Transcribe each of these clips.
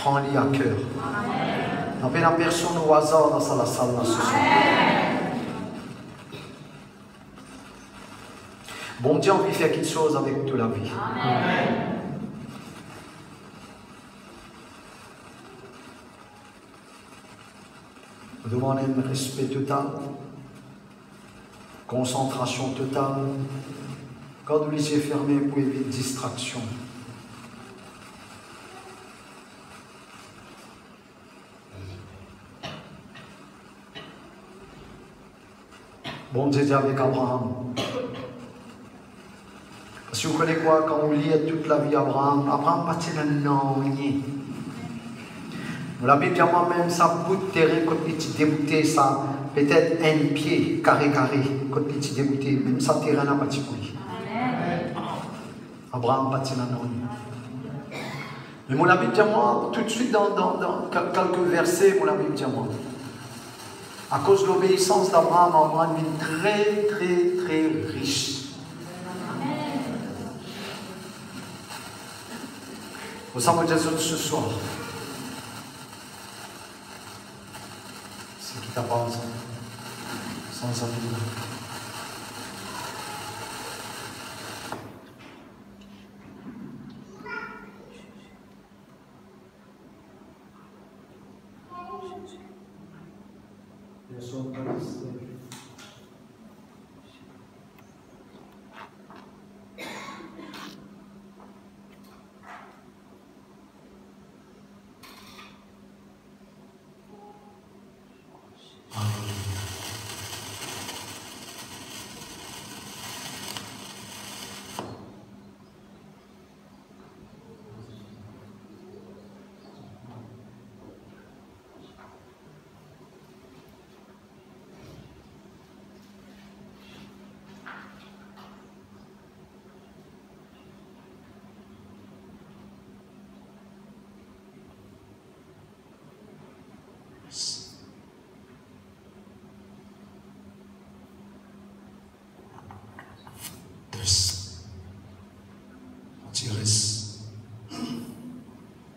prends-les à cœur. Nous n'avons personne au hasard dans la salle ce soir. Bon Dieu, on veut faire quelque chose avec toute la vie. Amen. Nous demandons un respect total, concentration totale, garde les yeux fermés pour éviter distraction. Bon Dieu dit avec Abraham. Si vous connaissez quoi, quand on lit toute la vie d'Abraham, Abraham partit d'un non. La Bible dit moi-même, ça bout de terrain, quand il est débouté, ça peut-être un pied carré, quand il est débouté, même ça terrain n'a pas de couille. Abraham partit d'un non. Mais mon Bible dit moi, tout de suite dans quelques versets, mon Bible dit moi, à cause de l'obéissance d'Abraham, Abraham est très, très, très riche. Vous savez, Jésus, ce soir, c'est qui t'a pas sans avis.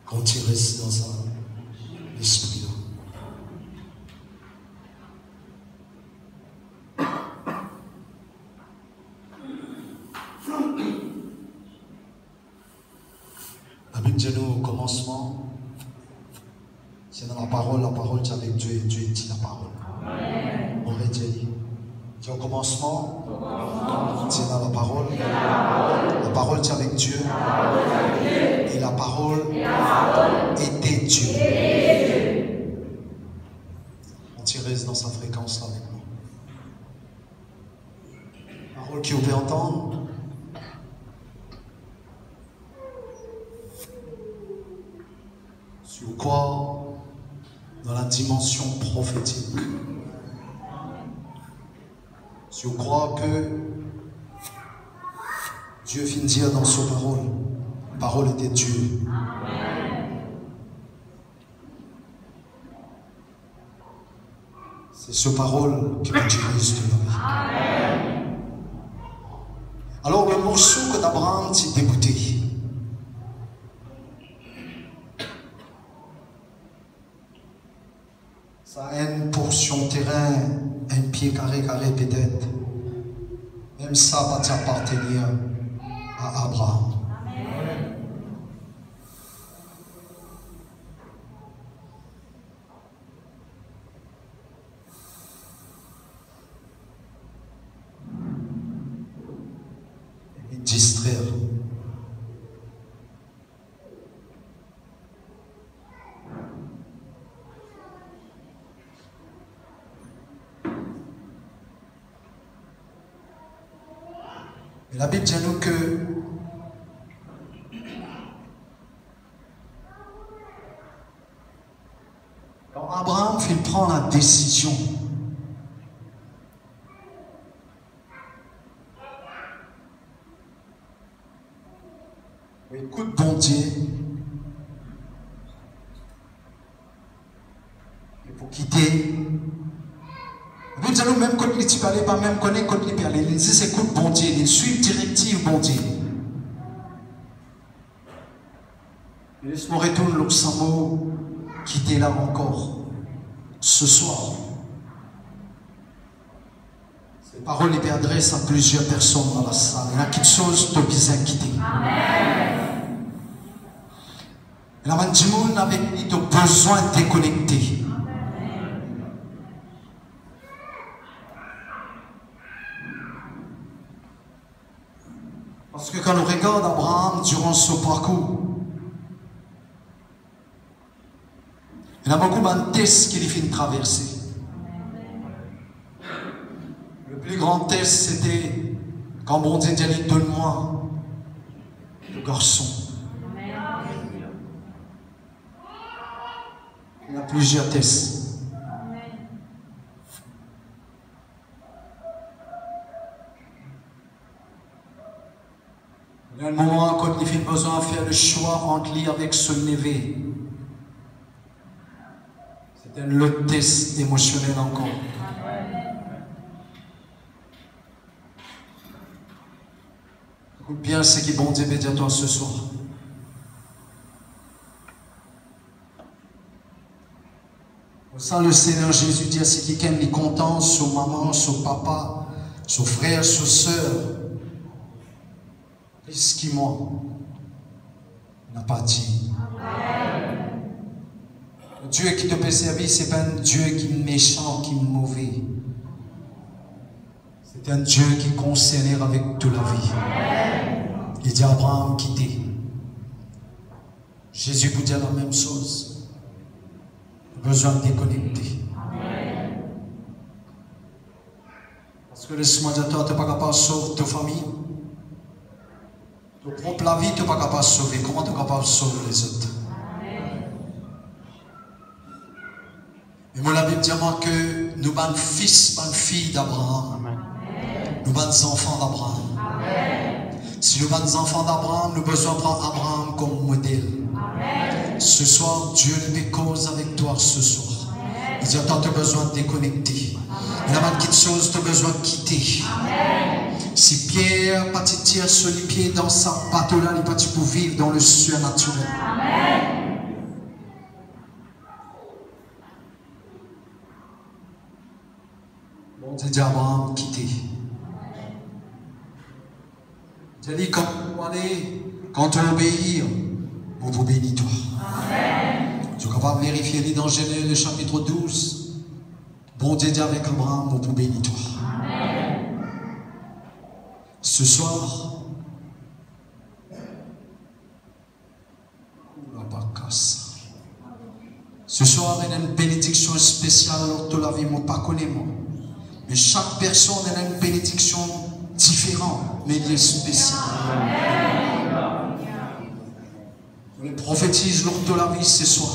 Quand tu restes dans l'esprit là. La Bible dit nous au commencement, c'est dans la parole c'est avec Dieu et Dieu dit la parole. Amen. On aurait dit au commencement, c'est dans la parole c'est avec Dieu. Et la parole était Dieu. On reste dans sa fréquence là avec nous. Parole qui vous peut entendre. Sur quoi? Dans la dimension prophétique. Sur quoi que Dieu vient dire dans sa parole. Parole était Dieu. C'est ce parole qui vous dirige de la vie. Alors le morceau que d'Abraham s'est dégoûté. Ça a une portion terrain, un pied carré peut-être. Même ça va appartenir à Abraham. Distraire. Et la Bible dit nous que quand Abraham il prend la décision écoute bon Dieu et pour quitter la Bible dit nous même quand il ne parlait pas même connaît quand il parlait il dit écoute bon Dieu il suit directive bon Dieu Laisse-moi retourner le Samo qui était là encore ce soir. Ces paroles les adressent à plusieurs personnes dans la salle. Il y a quelque chose de bien quitter. Et la Mandimoun avait besoin de déconnecter. Parce que quand on regarde Abraham durant ce parcours, il y a beaucoup de tests qu'il finit de traverser. Le plus grand test, c'était quand bon Dieu dit donne-moi le garçon. Il y a plusieurs tests. Il y a un moment quand il a besoin de faire le choix entre lui avec son neveu. C'était le test émotionnel encore. Écoute bien ce qui bon Dieu veut dire à toi ce soir. Au sein le Seigneur Jésus dit à ceux qui aiment les contents, son maman, son papa, son frère, son soeur, plus qui moi n'a pas dit. Le Dieu qui te peut servir, ce n'est pas un Dieu qui est méchant, qui est mauvais. C'est un Dieu qui est concerné avec toute la vie. Il dit à Abraham, quittez. Jésus vous dit la même chose. Besoin de déconnecter. Parce que laisse-moi dire, toi, tu n'es pas capable de sauver ta famille. Tu propre la vie, tu n'es pas capable de sauver. Comment tu es capable de sauver les autres? Et moi, la Bible dit que nous sommes fils, nous sommes filles d'Abraham. Nous sommes enfants d'Abraham. Si nous sommes enfants d'Abraham, nous avons besoin de prendre Abraham comme modèle. Ce soir, Dieu ne cause avec toi ce soir. Il dit, attends, tu as besoin de déconnecter. Il y a quelque chose, tu as besoin de quitter. Si Pierre pas tire sur les pieds dans sa bateau-là, il n'est pas pour vivre dans le surnaturel. Bon, Dieu dit à Abraham, quitter. J'ai dit, quand tu obéis, on vous bénit toi. Je suis capable de vérifier dans Genèse le chapitre 12. Bon Dieu dit avec Abraham, on vous bénit toi. Ce soir, il y a une bénédiction spéciale dans la vie, moi pas connais moi. Mais chaque personne a une bénédiction différente, mais elle est spéciale. Je prophétise lors de la vie ce soir.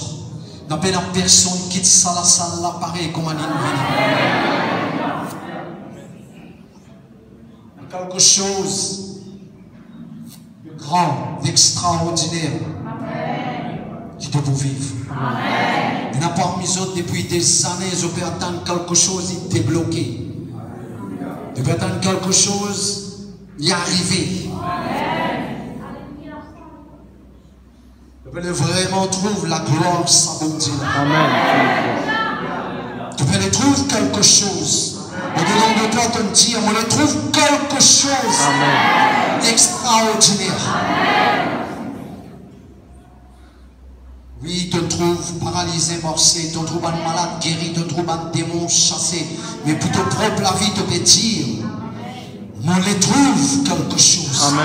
N'a pas une personne qui quitte ça la salle là pareil comme un quelque chose de grand, d'extraordinaire qui doit vous vivre. Il n'a pas mis autres depuis des années, je peux attendre quelque chose, il t'est bloqué. Je peux attendre quelque chose, il est arrivé. Tu peux vraiment trouver la gloire sans bon Dieu. Tu peux trouver quelque chose. Au-dedans de toi, tu me dis, on le trouve quelque chose d'extraordinaire. Oui, tu te trouves paralysé, morcé, tu te trouves un malade guéri, tu te trouves un démon chassé. Mais pour te propre la vie, tu peux dire, on le trouve quelque chose.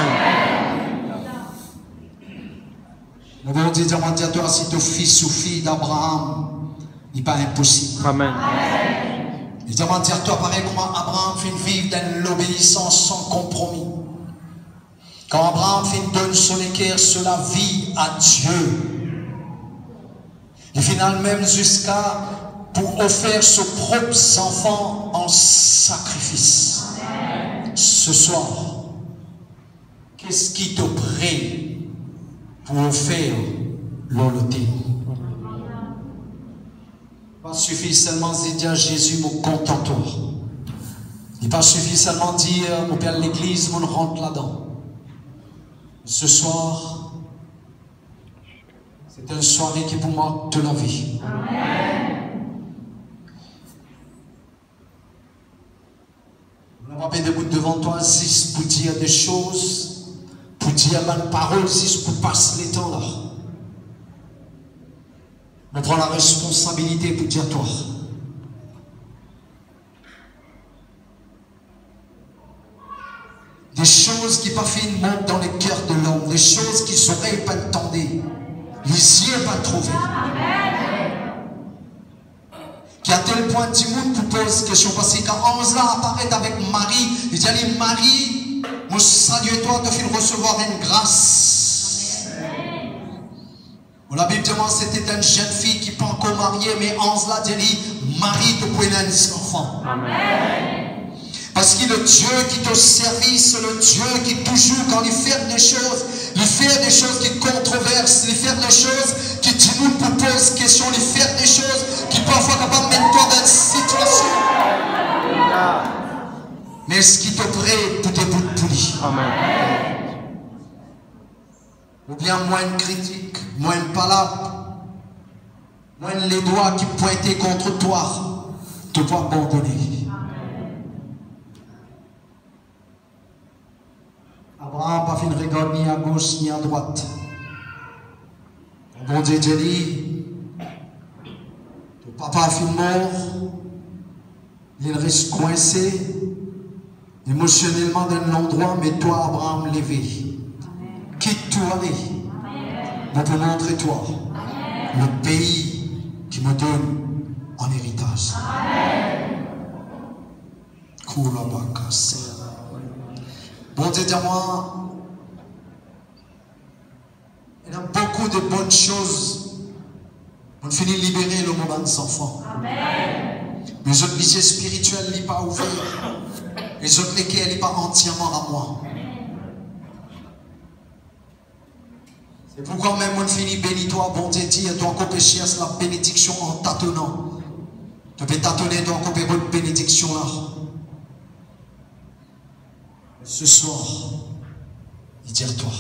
Le bon Dieu demande à toi, si tu es fils ou fille d'Abraham, il n'est pas impossible. Amen. Il demande à toi, pareil, comment Abraham fait vivre dans l'obéissance sans compromis. Quand Abraham fait donne son équerre sur la vie à Dieu, il finit même jusqu'à pour offrir ses propres enfants en sacrifice. Ce soir, qu'est-ce qui te prête pour faire l'honnêteté? Il suffit seulement de dire à Jésus, mon contente-toi. Il pas suffit seulement de dire, mon père l'église, mon rentre là-dedans. Ce soir, C'est une soirée qui vous marque de la vie. Amen. On va pas debout devant toi, si pour dire des choses, pour dire une parole, si pour passer les temps là. On prend la responsabilité pour dire toi. Des choses qui pas fait montent dans le cœur de l'homme, des choses qui seraient pas entendues, les yeux pas trouvés. Qui à tel point tout le monde vous pose question parce que quand Ange là apparaît avec Marie, il dit allez Marie, moi salue toi, te fais recevoir une grâce. La Bible demande c'était une jeune fille qui n'est pas encore mariée, mais Ange là dit Marie te prenne un enfant. Amen. Parce que le Dieu qui te servit, c'est le Dieu qui toujours, quand il fait des choses qui controversent, il fait des choses qui dit nous pour poser question, il fait des choses qui parfois capable de mettre toi dans une situation. Mais est-ce qu'il te prête pour tes bouts de poulie? Amen. Ou bien moins de critiques, moins de palabres, moins les doigts qui pointaient contre toi, te pas abandonner. Abraham n'a pas fait une regarde ni à gauche ni à droite. Bon Dieu dit, ton papa a fait mort, il reste coincé émotionnellement dans un endroit, mais toi, Abraham, levé. Quitte tout aller. Pour te montrer toi le pays qui me donne en héritage. Bon Dieu, dis-moi, il y a beaucoup de bonnes choses. On finit de libérer le moment des enfants. Amen. Les autres visées spirituelles n'est pas ouvert. Les autres lesquelles n'est pas entièrement à moi. C'est pourquoi même on finit béni toi, bon Dieu, tu dois encore pécher la bénédiction en tâtonnant. Tu peux tâtonner, tu dois encore votre bénédiction là. Ce soir, il dit à toi,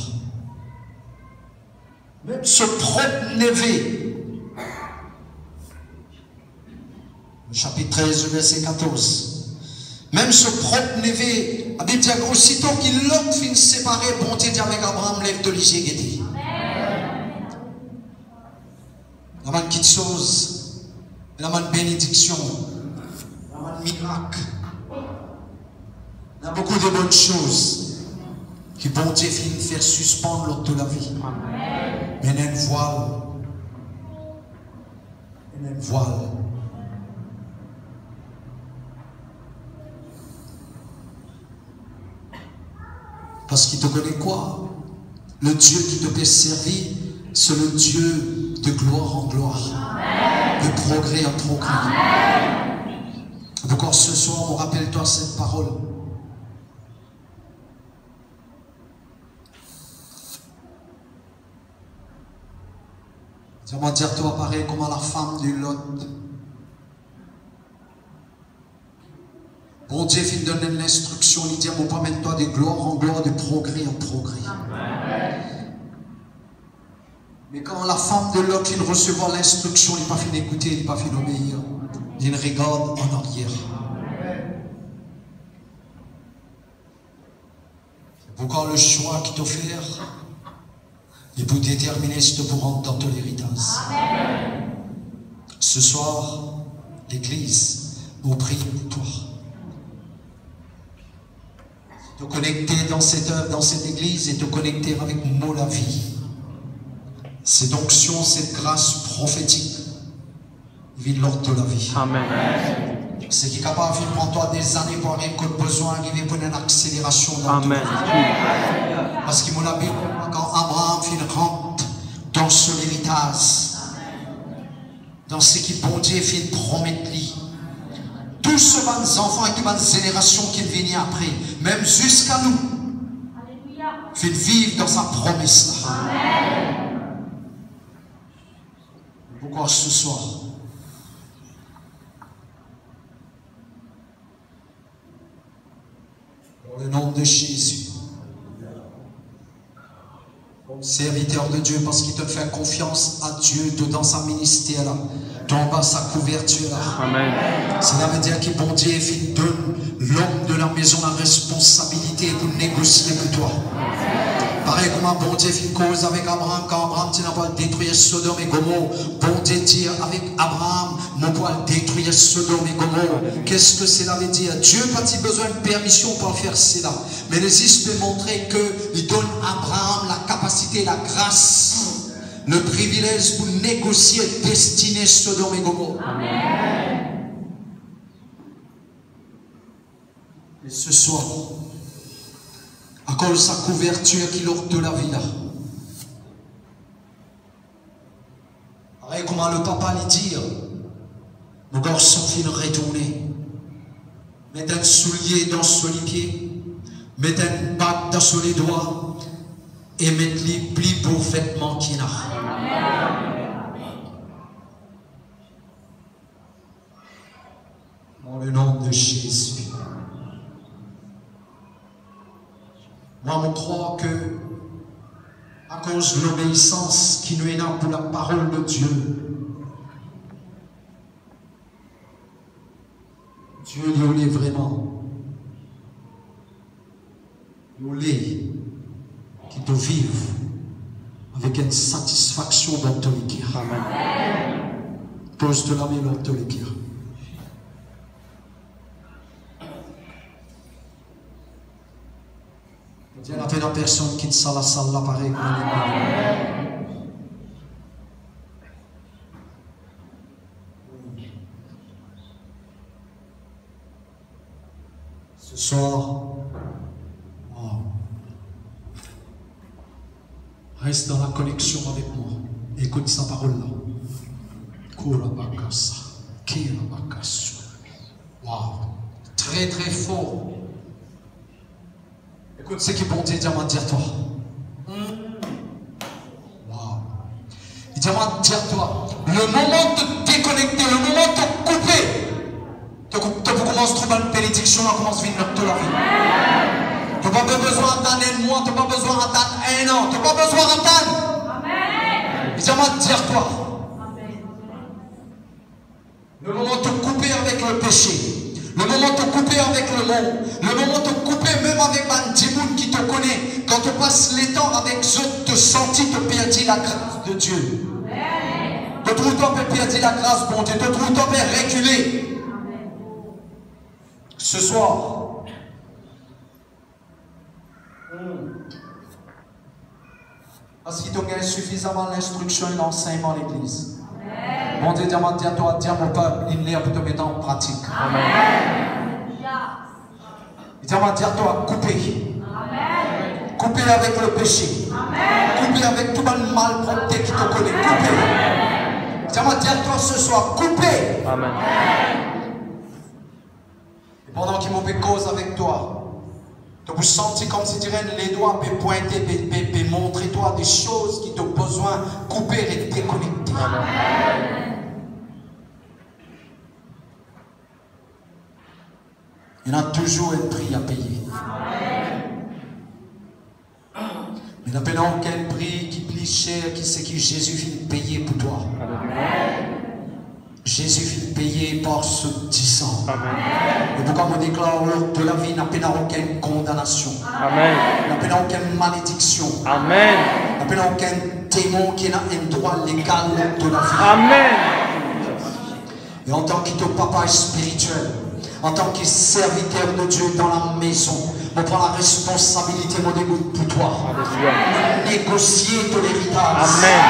même ce propre neveu, le chapitre 13, verset 14, même ce propre neveu, la Bible dit aussitôt qu'il l'homme finit séparé, bon Dieu dit avec Abraham, lève de l'Igéguété. Il y a une petite chose, il y a une bénédiction, il y a un miracle. Il y a beaucoup de bonnes choses qui, bon Dieu, finit de faire suspendre l'autre de la vie. Amen. Mais il y a une voile. Il y a une voile. Parce qu'il te connaît quoi? Le Dieu qui te peut servir, c'est le Dieu de gloire en gloire. Amen. De progrès en progrès. Amen. Donc ce soir, on rappelle-toi cette parole. Je vais dire toi pareil comme à la femme de Lot. Bon Dieu, il donne l'instruction, il dit, on va mettre toi de gloire en gloire, de progrès en progrès. Amen. Mais quand la femme de Lot, il recevait l'instruction, il n'a pas fait d'écouter, il n'a pas fait d'obéir. Il regarde en arrière. C'est pourquoi le choix qu'il t'a offert, et pour déterminer si tu pourras rentrer dans ton héritage. Amen. Ce soir, l'Église nous prie pour toi. Te connecter dans cette œuvre, dans cette Église et te connecter avec moi la vie. Cette onction, cette grâce prophétique vit l'ordre de la vie. Amen. Ce qui est capable de prendre toi des années pour rien que besoin d'arriver pour une accélération dans Amen. Parce que mon ami, quand Abraham rentre dans son héritage, dans ce qui bon Dieu fait promettre lui, tous ces enfants et toutes les générations qui viennent après, même jusqu'à nous, fait vivre dans sa promesse. Amen. Pourquoi ce soir? Dans le nom de Jésus. serviteur de Dieu, parce qu'il te fait confiance à Dieu dans sa ministère là, dans sa couverture là. Amen. Cela veut dire que bon Dieu il donne l'homme de la maison la responsabilité pour négocier pour toi. Pareil comme un bon Dieu fait cause avec Abraham, quand Abraham n'a pas détruire Sodome et Gomorrhe. Bon Dieu dit avec Abraham, mon pas détruire Sodome et Gomorrhe. Qu'est-ce que cela veut dire? Dieu n'a pas besoin de permission pour faire cela. Mais l'Église peut montrer qu'il donne à Abraham la capacité, la grâce, le privilège pour négocier et destiner Sodome et Gomorrhe. Amen. Et ce soir, à cause de sa couverture qui l'offre de la vie là. Pareil comment le papa lui dit, nos garçons finissent retourner. Mettez un soulier dans son pied, mettez une bague dans son doigts et mettez-les plis pour vêtements qu'il a. Dans le nom de Jésus. Moi, je crois que, à cause de l'obéissance qui nous est là pour la parole de Dieu, Dieu lui est vraiment. Lui qui te vive avec une satisfaction dans ton cœur. Amen. Pose de la main dans ton cœur. Il y a une personne qui quitte la salle là pareil comme ce soir, reste dans la connexion avec moi. Écoute sa parole là. Wow. Très très fort. Écoute ce que bon Dieu dit à dire toi. Wow. Il dit à dire toi. Le moment de te déconnecter, le moment de te couper, tu commences à trouver une bénédiction, tu commences à vivre toute la vie. Tu n'as pas besoin d'attendre un mois, tu n'as pas besoin d'attendre un an, tu n'as pas besoin d'attendre. Il dit à dire toi. Le moment de te couper avec le péché. Le moment de te couper avec le monde, le moment de te couper même avec un démon qui te connaît, quand tu passes les temps avec eux, te sentis te perdre la grâce de Dieu. Te trouves toi perdre la grâce, bon Dieu, te trouves toi reculer. Ce soir, parce qu'il t'a suffisamment l'instruction et l'enseignement à l'église. Mon Dieu, demande à toi, dis à mon peuple, il est pour te mettre en pratique. Amen. Il demande à toi, couper. Amen. Couper avec le péché. Amen. Couper avec tout le malpropreté qui te connaît. Couper. Il demande à toi ce soir, couper. Amen. Et pendant qu'il m'en fait cause avec toi, tu peux sentir comme si tu dirais les doigts peut pointer, peut montrer toi des choses qui t'ont besoin de couper et de déconnecter. Amen. Il y a toujours un prix à payer. Amen. Mais il n'y a pas aucun prix qui est plus cher que ce que Jésus vient payer pour toi. Amen. Jésus vient payer par ce 10 ans. Amen. Et pourquoi on déclare de la vie, il n'y a pas aucune condamnation. Amen. Il n'y a pas aucune malédiction. Amen. Il n'y a pas aucun démon qui a un droit légal de la vie. Amen. Et en tant que ton papa spirituel, en tant que serviteur de Dieu dans la maison, on prend la responsabilité, mon Dieu, pour toi. Amen. Négocier ton héritage. Amen.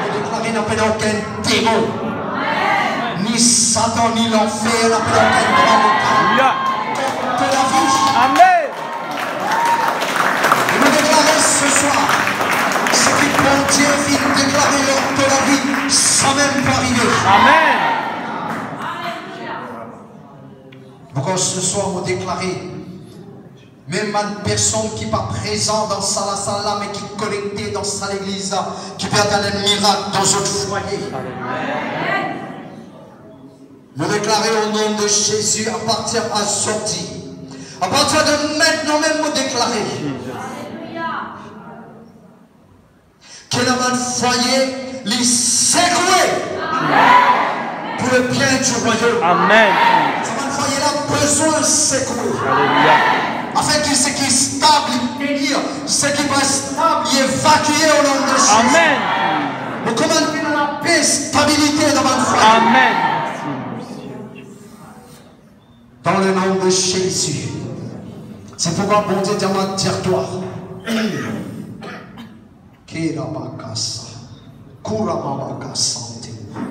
On déclare qu'il n'y a pas aucun démon. Amen. Ni Satan, ni l'enfer, il n'y a pas aucun droit de la vie. Amen. Et nous déclarer ce soir, ce qui bon Dieu vient déclarer lors de la vie, sans même pas arriver. Amen. Pourquoi ce soir vous déclarez, même une personne qui n'est pas présente dans sa salle là, mais qui est connectée dans sa église là, qui peut avoir un miracle dans votre foyer. Vous déclarez au nom de Jésus à partir à sortie. À partir de maintenant même vous déclarez. Que le foyer les secouer pour le bien du royaume. Amen. Ce foyer a besoin de secouer. Alléluia. Afin que ce qui est stable, il bénir. Ce qui n'est pas stable, il évacue au nom de Jésus. Amen. Nous commandons la paix, stabilité dans votre foyer. Amen. Dans le nom de Jésus. C'est pourquoi bon Dieu demande territoire.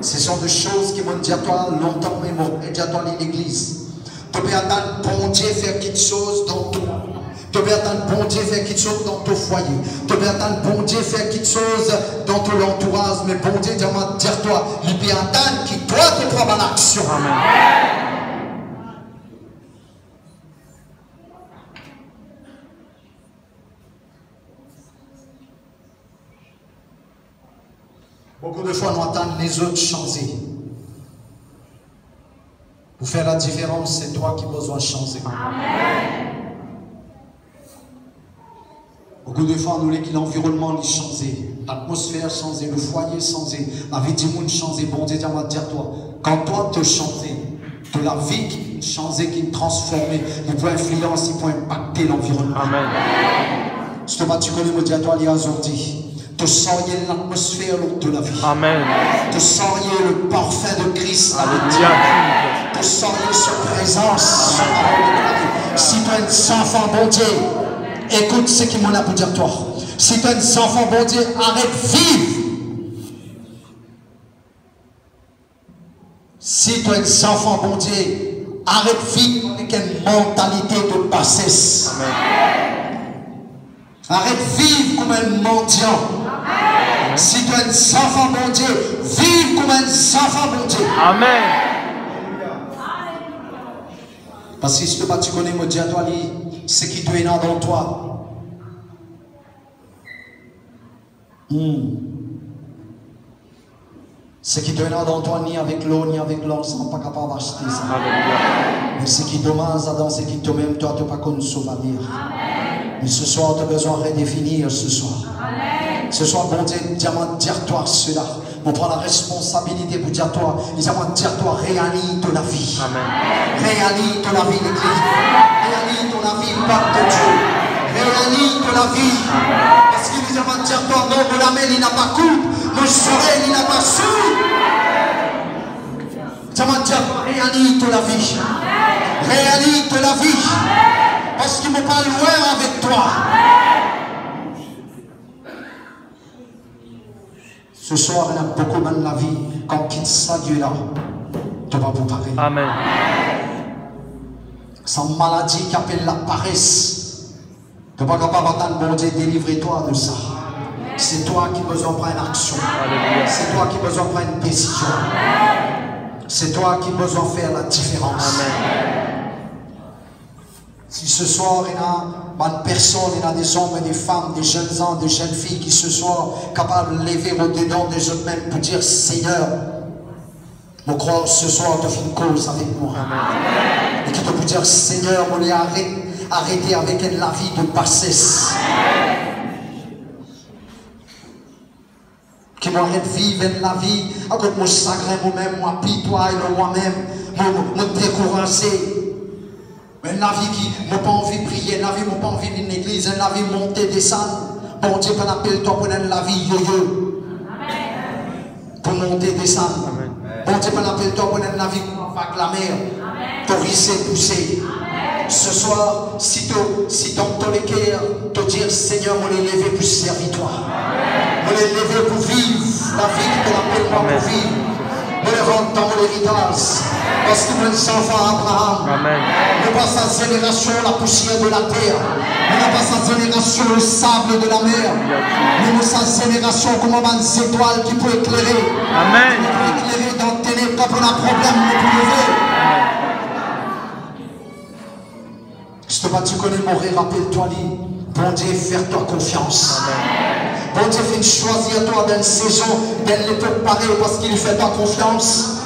Ce sont des choses qui m'ont dit à toi longtemps, mais m'ont dit à toi l'église. Tu peux attendre bon Dieu faire quelque chose dans toi. Tu peux attendre bon Dieu faire quelque chose dans ton foyer. Tu peux attendre bon Dieu faire quelque chose dans ton entourage. Mais bon Dieu demande territoire. Il peut attendre que toi te prends en action. Amen. Beaucoup de fois, nous attendons les autres changer. Pour faire la différence, c'est toi qui as besoin de changer. Amen. Beaucoup de fois, nous voulons que l'environnement change, l'atmosphère change, le foyer change, la vie du monde change. Bon Dieu, va dire toi, quand toi te changes, de la vie qui change, qui est transformée, il peut influencer, il peut impacter l'environnement. Amen. Je te tu connais mon Dieu, toi, il y a aujourd'hui. De sorier l'atmosphère de la vie. Amen. De sorier le parfum de Christ. Alléluia. De sorier sa présence. Si tu es un enfant, bon Dieu, écoute ce qu'il m'en a pour dire toi. Si tu es un enfant, bon Dieu, arrête vivre. Si tu es un enfant, bon Dieu, arrête vivre avec une mentalité de bassesse. Amen. Arrête vivre comme un mendiant. Si tu es un enfant, bon Dieu, vive comme un enfant, bon Dieu. Amen. Parce que si tu connais mon Dieu, toi, ce qui te est dans toi. Ce qui te est dans toi, ni avec l'eau, ni avec l'encens, pas capable d'acheter ça. Mais ce qui demande dans ce qui te même, toi, tu n'as pas connu souvenir. Mais ce soir, tu as besoin de redéfinir ce soir. Ce soir, bon Dieu, dire toi cela. On prend la responsabilité pour dire toi. Ils dire toi, réalise la vie. Amen. Réalise la vie, l'église. Réalise la vie, peuple de Dieu. Réalise la vie. Parce qu'il nous a dire toi, non, mon lamelle, il n'a pas coupe. Mon soleil, il n'a pas su. Ça m'a dit, réalise la vie. Réalise la vie. Parce qu'il ne peut pas loin avec toi. Ce soir, il y a beaucoup dans la vie. Quand quitte ça, Dieu là, tu vas vous parler. Amen. Sans maladie qui appelle la paresse, tu vas pas capable d'attendre bon Dieu, délivrer-toi de ça. C'est toi qui as besoin de prendre une action. C'est toi qui as besoin de prendre une décision. C'est toi qui as besoin de faire la différence. Amen. Si ce soir, il y a une personne, il y a des hommes et des femmes, des jeunes gens, des jeunes filles qui ce soir capables de lever au-dedans des autres mêmes pour dire Seigneur, je crois ce soir tu fais une cause avec moi. Amen. Et qui te peut dire Seigneur, on est arrêté avec la vie de bassesse. Qui m'arrête vivre la vie avec mon chagrin, moi-même, moi pitoyable, moi-même, me décourager. Mais la vie qui n'a pas envie de prier, la vie n'a pas envie d'une église, la vie monter, descendre. Bon Dieu, qu'on appelle toi pour la vie yo-yo. Pour monter, descendre. Bon Dieu, qu'on appelle toi pour la vie avec la mer. Pour risser, pousser. Ce soir, si dans ton cœur, te dire Seigneur, on est levé pour servir toi. On est levé pour vivre la vie que tu appelles moi pour vivre. On est rentre dans mon héritage. Parce que nous sommes enfants Abraham. Nous pas sa génération la poussière de la terre. Nous n'avons pas sa génération le sable de la mer. Nous avons sa génération comme une étoile qui peut éclairer. Amen. Qui peut éclairer dans le ténèbres quand on a un problème, nous pouvons lever. Je te bats, tu connais mourir, rappelle-toi, bon Dieu, fais-toi confiance. Bon Dieu, viens choisir toi dans une saison, dans l'époque pareille, parce qu'il fait ta confiance.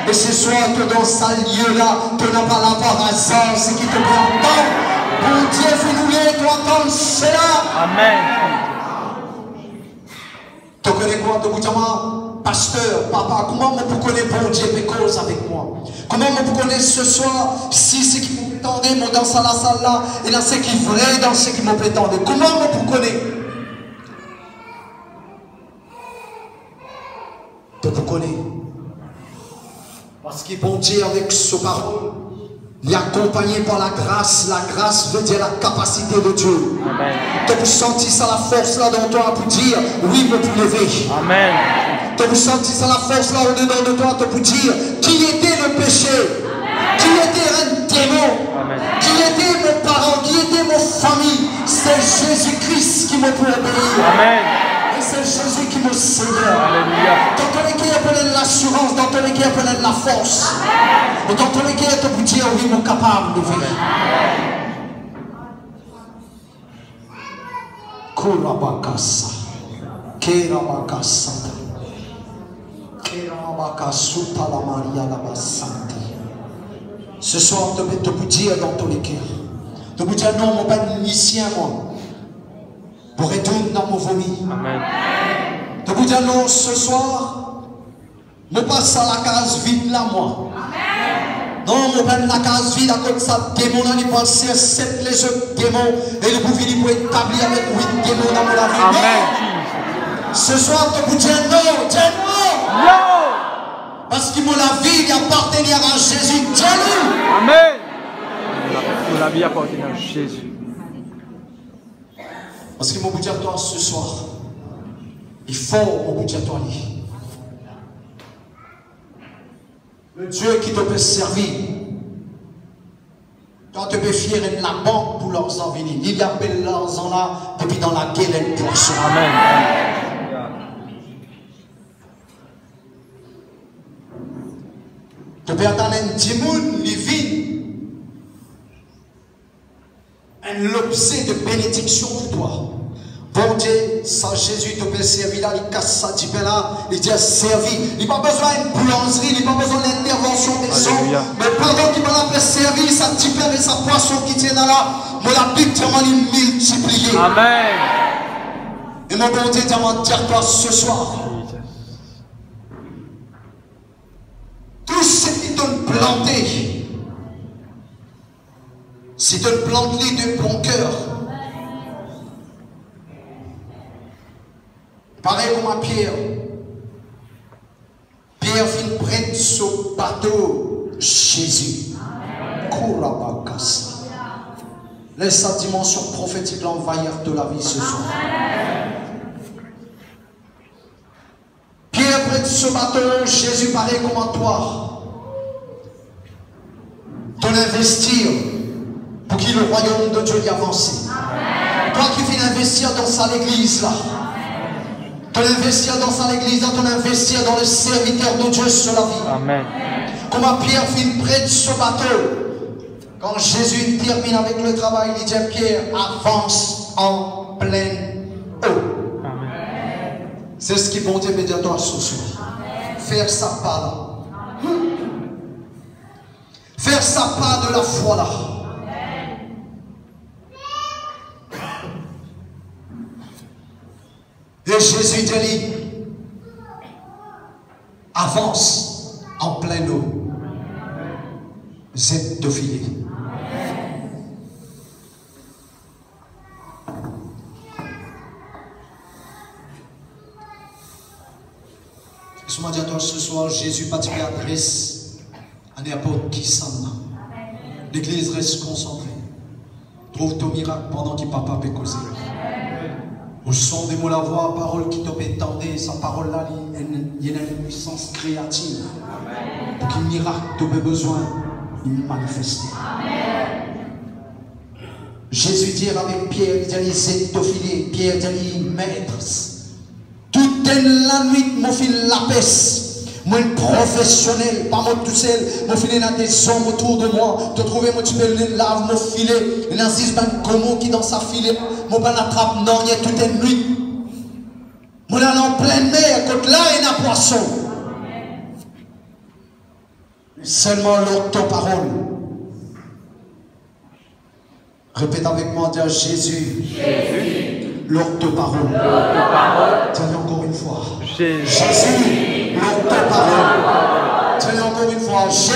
Et ce soir, que dans ce lieu-là, tu n'as pas la part à ça, ce qui te prend temps. Bon Dieu, fais-nous tu entends cela. Amen. Tu connais quoi? Tu dis moi, pasteur, papa, comment vous connaissez bon Dieu et cause avec moi? Comment vous connaissez ce soir, si ce qui vous prétendez, moi dans la salle là, et dans ce qui est vrai, dans ce qui me prétendez? Comment vous connaissez? Tu vous connaissez. Parce que bon Dieu avec ce parole, il est accompagné par la grâce. La grâce veut dire la capacité de Dieu. Amen. Tu peux sentir ça la force là dans toi pour dire oui, je peux lever. Amen. Tu peux sentir ça la force là au-dedans de toi pour dire qui était le péché. Amen. Qui était un démon. Amen. Qui était mes parents, qui était ma famille. C'est Jésus-Christ qui me peut obéir. Amen. C'est Jésus qui me sauve. Dans ton équipe, il y a l'assurance. Dans ton équipe, il y a la force. Et dans ton équipe, tu peux dire oui, je suis capable de vivre. Kurabakasa. Kerabakasa. Kerabakasuta la Maria la Basante. Ce soir, tu peux dire dans ton équipe. Tu peux dire non, mon père initien, moi. Pour retourner dans mon vomi. Amen. De vous dire non, ce soir, je passe à la case vide là, moi. Amen. Non, je prends la case vide à cause de ça, démon, il pense 7 légers démons, et le bouffini pour établir avec 8 démons dans mon vie. Amen. Ce soir, de vous dire non, dis non. Non. Parce que mon vie appartenir à Jésus. Dis-le. Amen. La vie appartient à Jésus. Parce que mon budget à toi ce soir, il faut mon budget à toi. Le Dieu qui te peut servir, toi te peux fier de la banque pour leurs en venir. Il y a leurs en là depuis dans la gueule pour ça. Amen. Tu peux attendre un dimoun, il vit. Un objet de bénédiction pour toi. Bon Dieu, sans Jésus te peut servir là, il casse ça, tu peux là, il dit servi. Il n'a pas besoin d'une boulangerie, il n'a pas besoin d'intervention des hommes. Mais pendant qu'il m'a servi, ça tu peux avec sa poisson qui tient là, mon la Bible tellement il multiplié. Amen. Et mon bon Dieu, tellement dire toi ce soir. Tout ce qui t'ont planté. Si tu plantes les de bon cœur, pareil comme à Pierre. Pierre vient prendre ce bateau, Jésus. Kourabakasa. Laisse sa dimension prophétique l'envahir de la vie ce soir. Pierre prend ce bateau, Jésus pareil comme à toi. Ton investir. Pour que le royaume de Dieu y avance. Toi qui viens investir dans sa église là. Ton investir dans sa église là, ton investir dans le serviteur de Dieu sur la vie. Amen. Comment Pierre vient près de ce bateau. Quand Jésus termine avec le travail, il dit à Pierre, avance en pleine eau. Amen. C'est ce qui vont dire immédiatement ce soir. Faire sa part là. Faire sa part de la foi là. Et Jésus dit, avance en pleine eau. C'est de filer. Ce soir, Jésus pas adresse à n'importe qui s'en a. L'église reste concentrée. Trouve ton miracle pendant que papa peut causer. Au son des mots, la voix, parole qui t'obétendait, sa parole là, il y a une puissance créative. Pour qu'un miracle tu as besoin, il manifeste. Jésus dit avec Pierre, il dit, c'est d'offiler. Pierre dit, maître, toute la nuit, mon fil la peste. Moi, professionnel, pas moi tout seul, mon filet dans des hommes autour de moi. Tu trouves mon petit peu de lave, mon filet. Il y a un gomo qui dans sa filet. Mon ban attrape, non, il y a toute une nuit. Mon allé en pleine mer, quand là, il y a un poisson. Seulement l'autre ton parole. Répète avec moi, dis à Jésus. Jésus. L'autre de parole. Dis encore une fois. Jésus. Jésus, l'auto-parole. Tenez encore une fois. Jésus,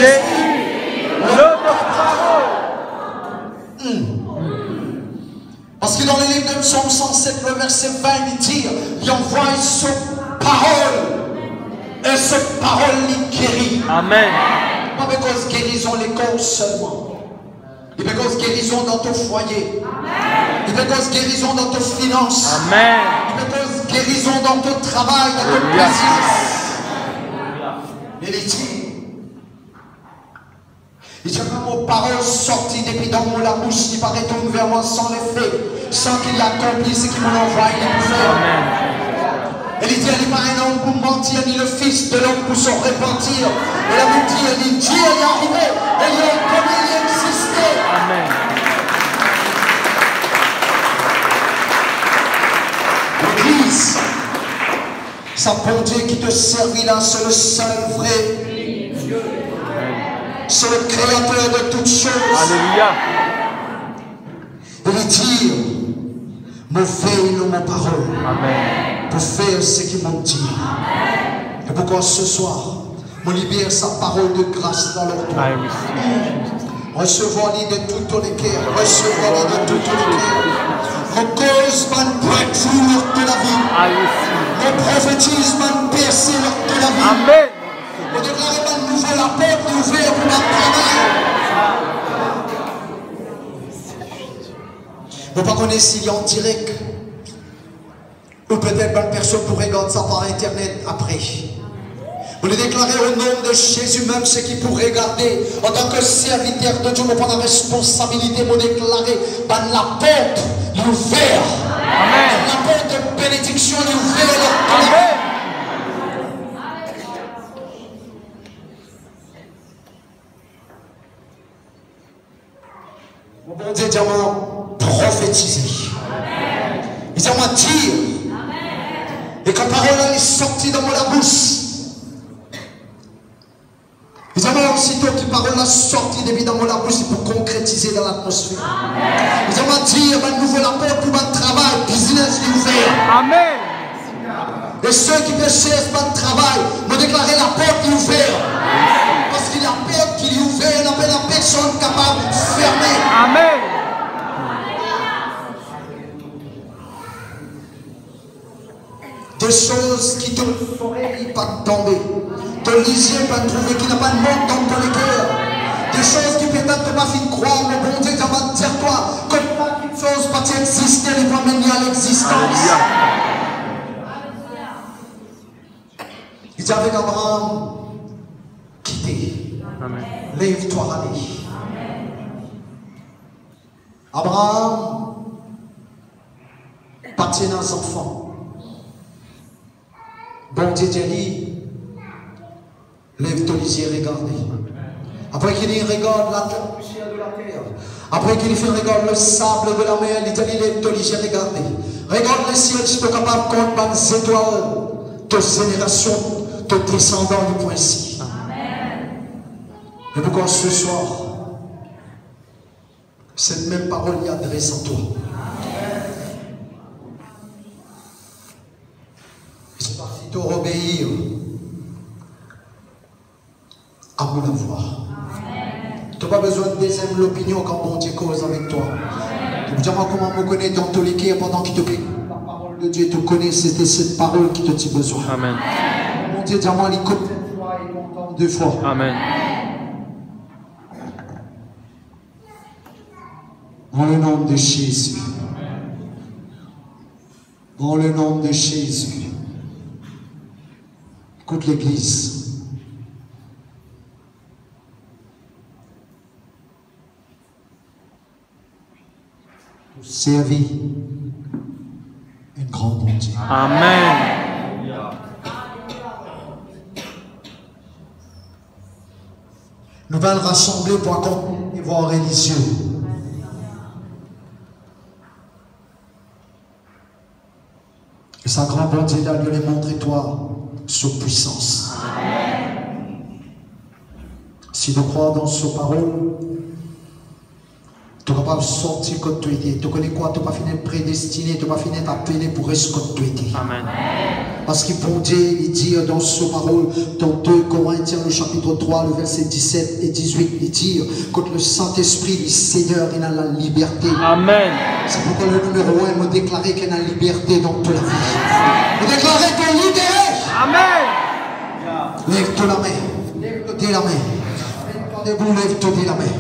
l'auto-parole. Parce que dans le livre de Psaume 107, le verset 20, il dit, il envoie sa parole. Et cette parole lui guérit. Amen. Pas parce guérison les corps seulement. Il peut cause guérison dans ton foyer. Il peut cause guérison dans tes finances. Amen. Il peut cause guérison dans ton travail, dans ton business. Mais il dit que vos paroles sorties depuis dans mon la bouche, il paraît retourne vers moi sans l'effet, sans qu'il accomplisse ce qu'il m'a envoyé pour faire. Et il dit, il n'est pas un homme pour mentir, ni le fils de l'homme pour se repentir. Et la dit, il dit, Dieu est arrivé, et il est comme il existait. Amen. L'église, c'est bon Dieu qui te servit là, c'est le seul vrai Dieu. C'est le créateur de toutes choses. Alléluia. Il dit, me veille mon parole. Amen. Pour faire ce qu'ils m'ont dit. Et pourquoi ce soir, me libère sa parole de grâce dans leur cœur. Recevons-les de tout les cœurs. Recevons-les de tout les cœurs. Mon cause man breakthrough de la vie. Mon prophétise man percé de la vie. Amen. Mon déclarer man nouveau la porte ouverte pour ma travail. Vous ne connaissez pas s'il y a en direct. Ou peut-être une personne pour regarder ça par internet après. Vous le déclarez au nom de Jésus, même ceux qui pour regarder en tant que serviteur de Dieu, nous prenons la responsabilité pour déclarer la porte est ouverte. Amen. La porte de bénédiction est ouverte. Amen. Mon bon Dieu, diamant prophétiser. Il dit à dire. Et quand la parole est sortie de la bouche, il dit à aussitôt que la parole est sortie de la bouche, c'est pour concrétiser dans l'atmosphère. Il dit à dire, une nouvelle appel pour votre travail, business ouvert. Amen. Et ceux qui cherchent votre travail, me déclarer la porte est ouverte. Parce qu'il y a la porte qui est ouverte, il n'y a pas la personne capable de fermer. Amen. Des choses qui te feraient pas tomber. Ton lisier pas trouver, qui n'a pas de monde dans ton cœur. Des choses qui peut-être te pas fait croire, mais bon Dieu, ça va te dire toi, que pas une chose pas exister, il va mener à l'existence. Il dit avec Abraham, quittez. Lève-toi, allez. Abraham, partit dans les enfants. Bon Dieu dit, lève ton lisier, regarde. Après qu'il y regarde la poussière de la terre, après qu'il fait regarde le sable de la mer, il dit, lève ton lisier, regarde. Regarde le ciel, tu es capable de compter les étoiles, tes générations, tes descendants du point ci. Et pourquoi ce soir, cette même parole y adresse en toi. C'est parti de obéir à mon voix. Tu n'as pas besoin de deuxième l'opinion quand bon Dieu cause avec toi. Tu me dis comment me connaître dans tous les cas pendant qu'il te prie. La parole de Dieu te connaît, c'était cette parole qui te dit besoin. Amen. Mon Dieu, dis-moi, il compte une fois et compte deux fois. Amen. Dans le nom de Jésus. Dans le nom de Jésus. Écoute l'Église. Pour servir une grande bonté. Amen. Nous allons rassembler pour accomplir les devoirs religieux. Et sa grande bonté là, Dieu les montre toi sa puissance. Amen. Si tu crois dans sa parole, tu es capable de sortir comme tu étais. Tu connais quoi? Tu n'as pas fini de prédestiner, tu n'as pas fini d'appelé pour rester comme tu étais. Amen. Parce qu'il bon Dieu, il dit dans sa parole, dans 2 Corinthiens, le chapitre 3, le verset 17 et 18, il dit que le Saint-Esprit du Seigneur, il a la liberté. Amen. C'est pourquoi le numéro 1 me déclarait qu'il y a la liberté dans toute la vie. Il déclarait qu'on est libéré. Amen. Lève-toi la main. Lève-toi la main. Mets-toi debout, lève-toi la main.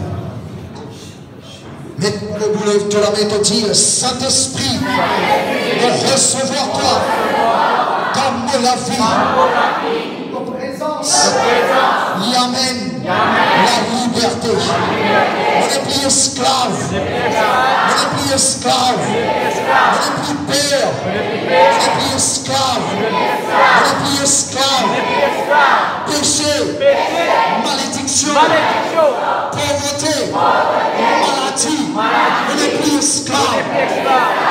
Mets-toi debout, lève-toi la main. Te dire, Saint-Esprit, de recevoir toi. Donne-moi la vie. Ton présence. Il amène la liberté. On n'est plus esclave. On n'est plus esclave. On n'est plus père. On n'est plus esclave. On n'est plus esclave. Péché. Malédiction. Pauvreté. Maladie. On n'est plus esclave.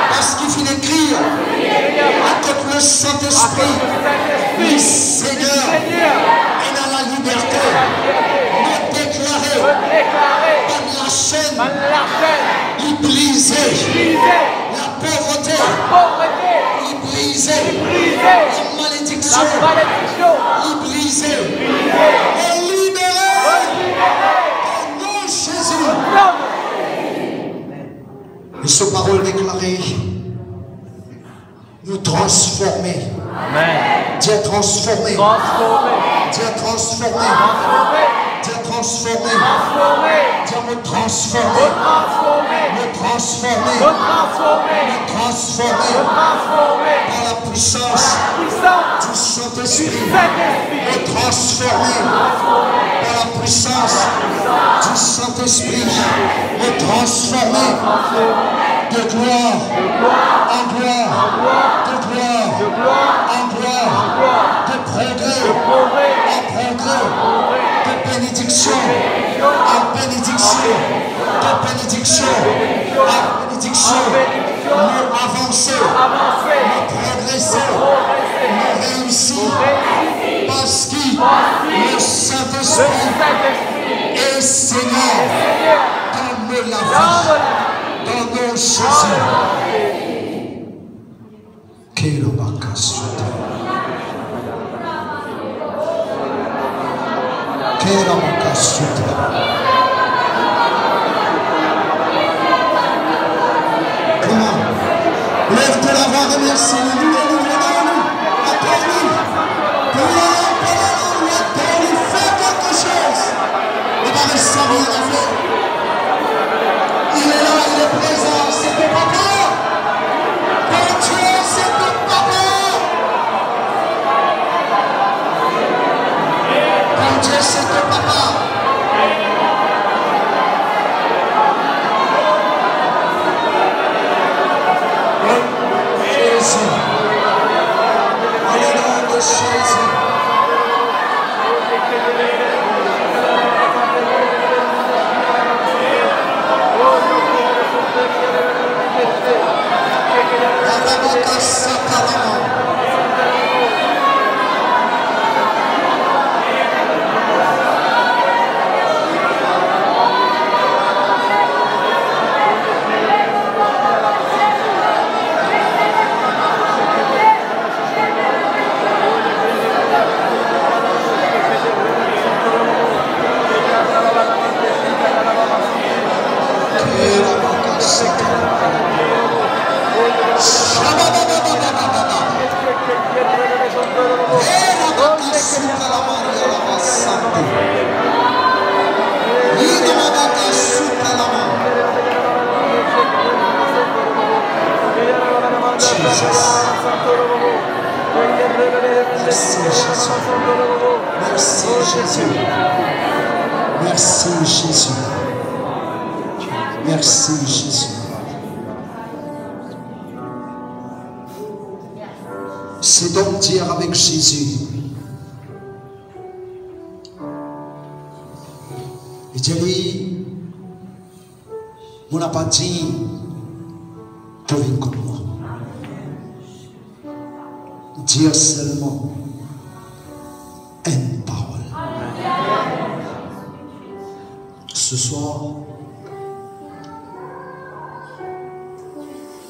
Parce qu'il faut écrire avec le Saint-Esprit, le Seigneur est dans la liberté. Nous déclarer par la chaîne, il brisait la pauvreté, il brisait la malédiction, il brisait et libéré au nom de Jésus. Et ce parole déclarée nous transformer. Amen. Dieu transformé. Transformé. Dieu transformé. Dieu transformé. Dieu me transformé. Me transformé. Me transformé. Par la puissance du Saint-Esprit. Me transformé. Par la puissance du Saint-Esprit. Me transformé. De gloire en gloire, de gloire en gloire, de progrès en progrès, de bénédiction en bénédiction, de bénédiction en bénédiction, nous avancer, nous progresser, nous réussir, parce que le Saint-Esprit est Seigneur, donne la vie. Dans nom de Jésus. Quelle occasion. Quelle occasion. Comment? Lève-toi la voix, remercie. Attends-nous. Fais quelque chose. Il va ressembler à la vie. Il est là, il est présent, c'est ton papa. Mon Dieu, c'est ton papa. Mon Dieu, c'est ton papa. Jésus. Dans le nom de Jésus. Merci Jésus. Merci Jésus. Merci Jésus. Merci Jésus. C'est donc dire avec Jésus. Il dit, on n'a pas dit, tu viens comme moi. Dire seulement une parole. Ce soir,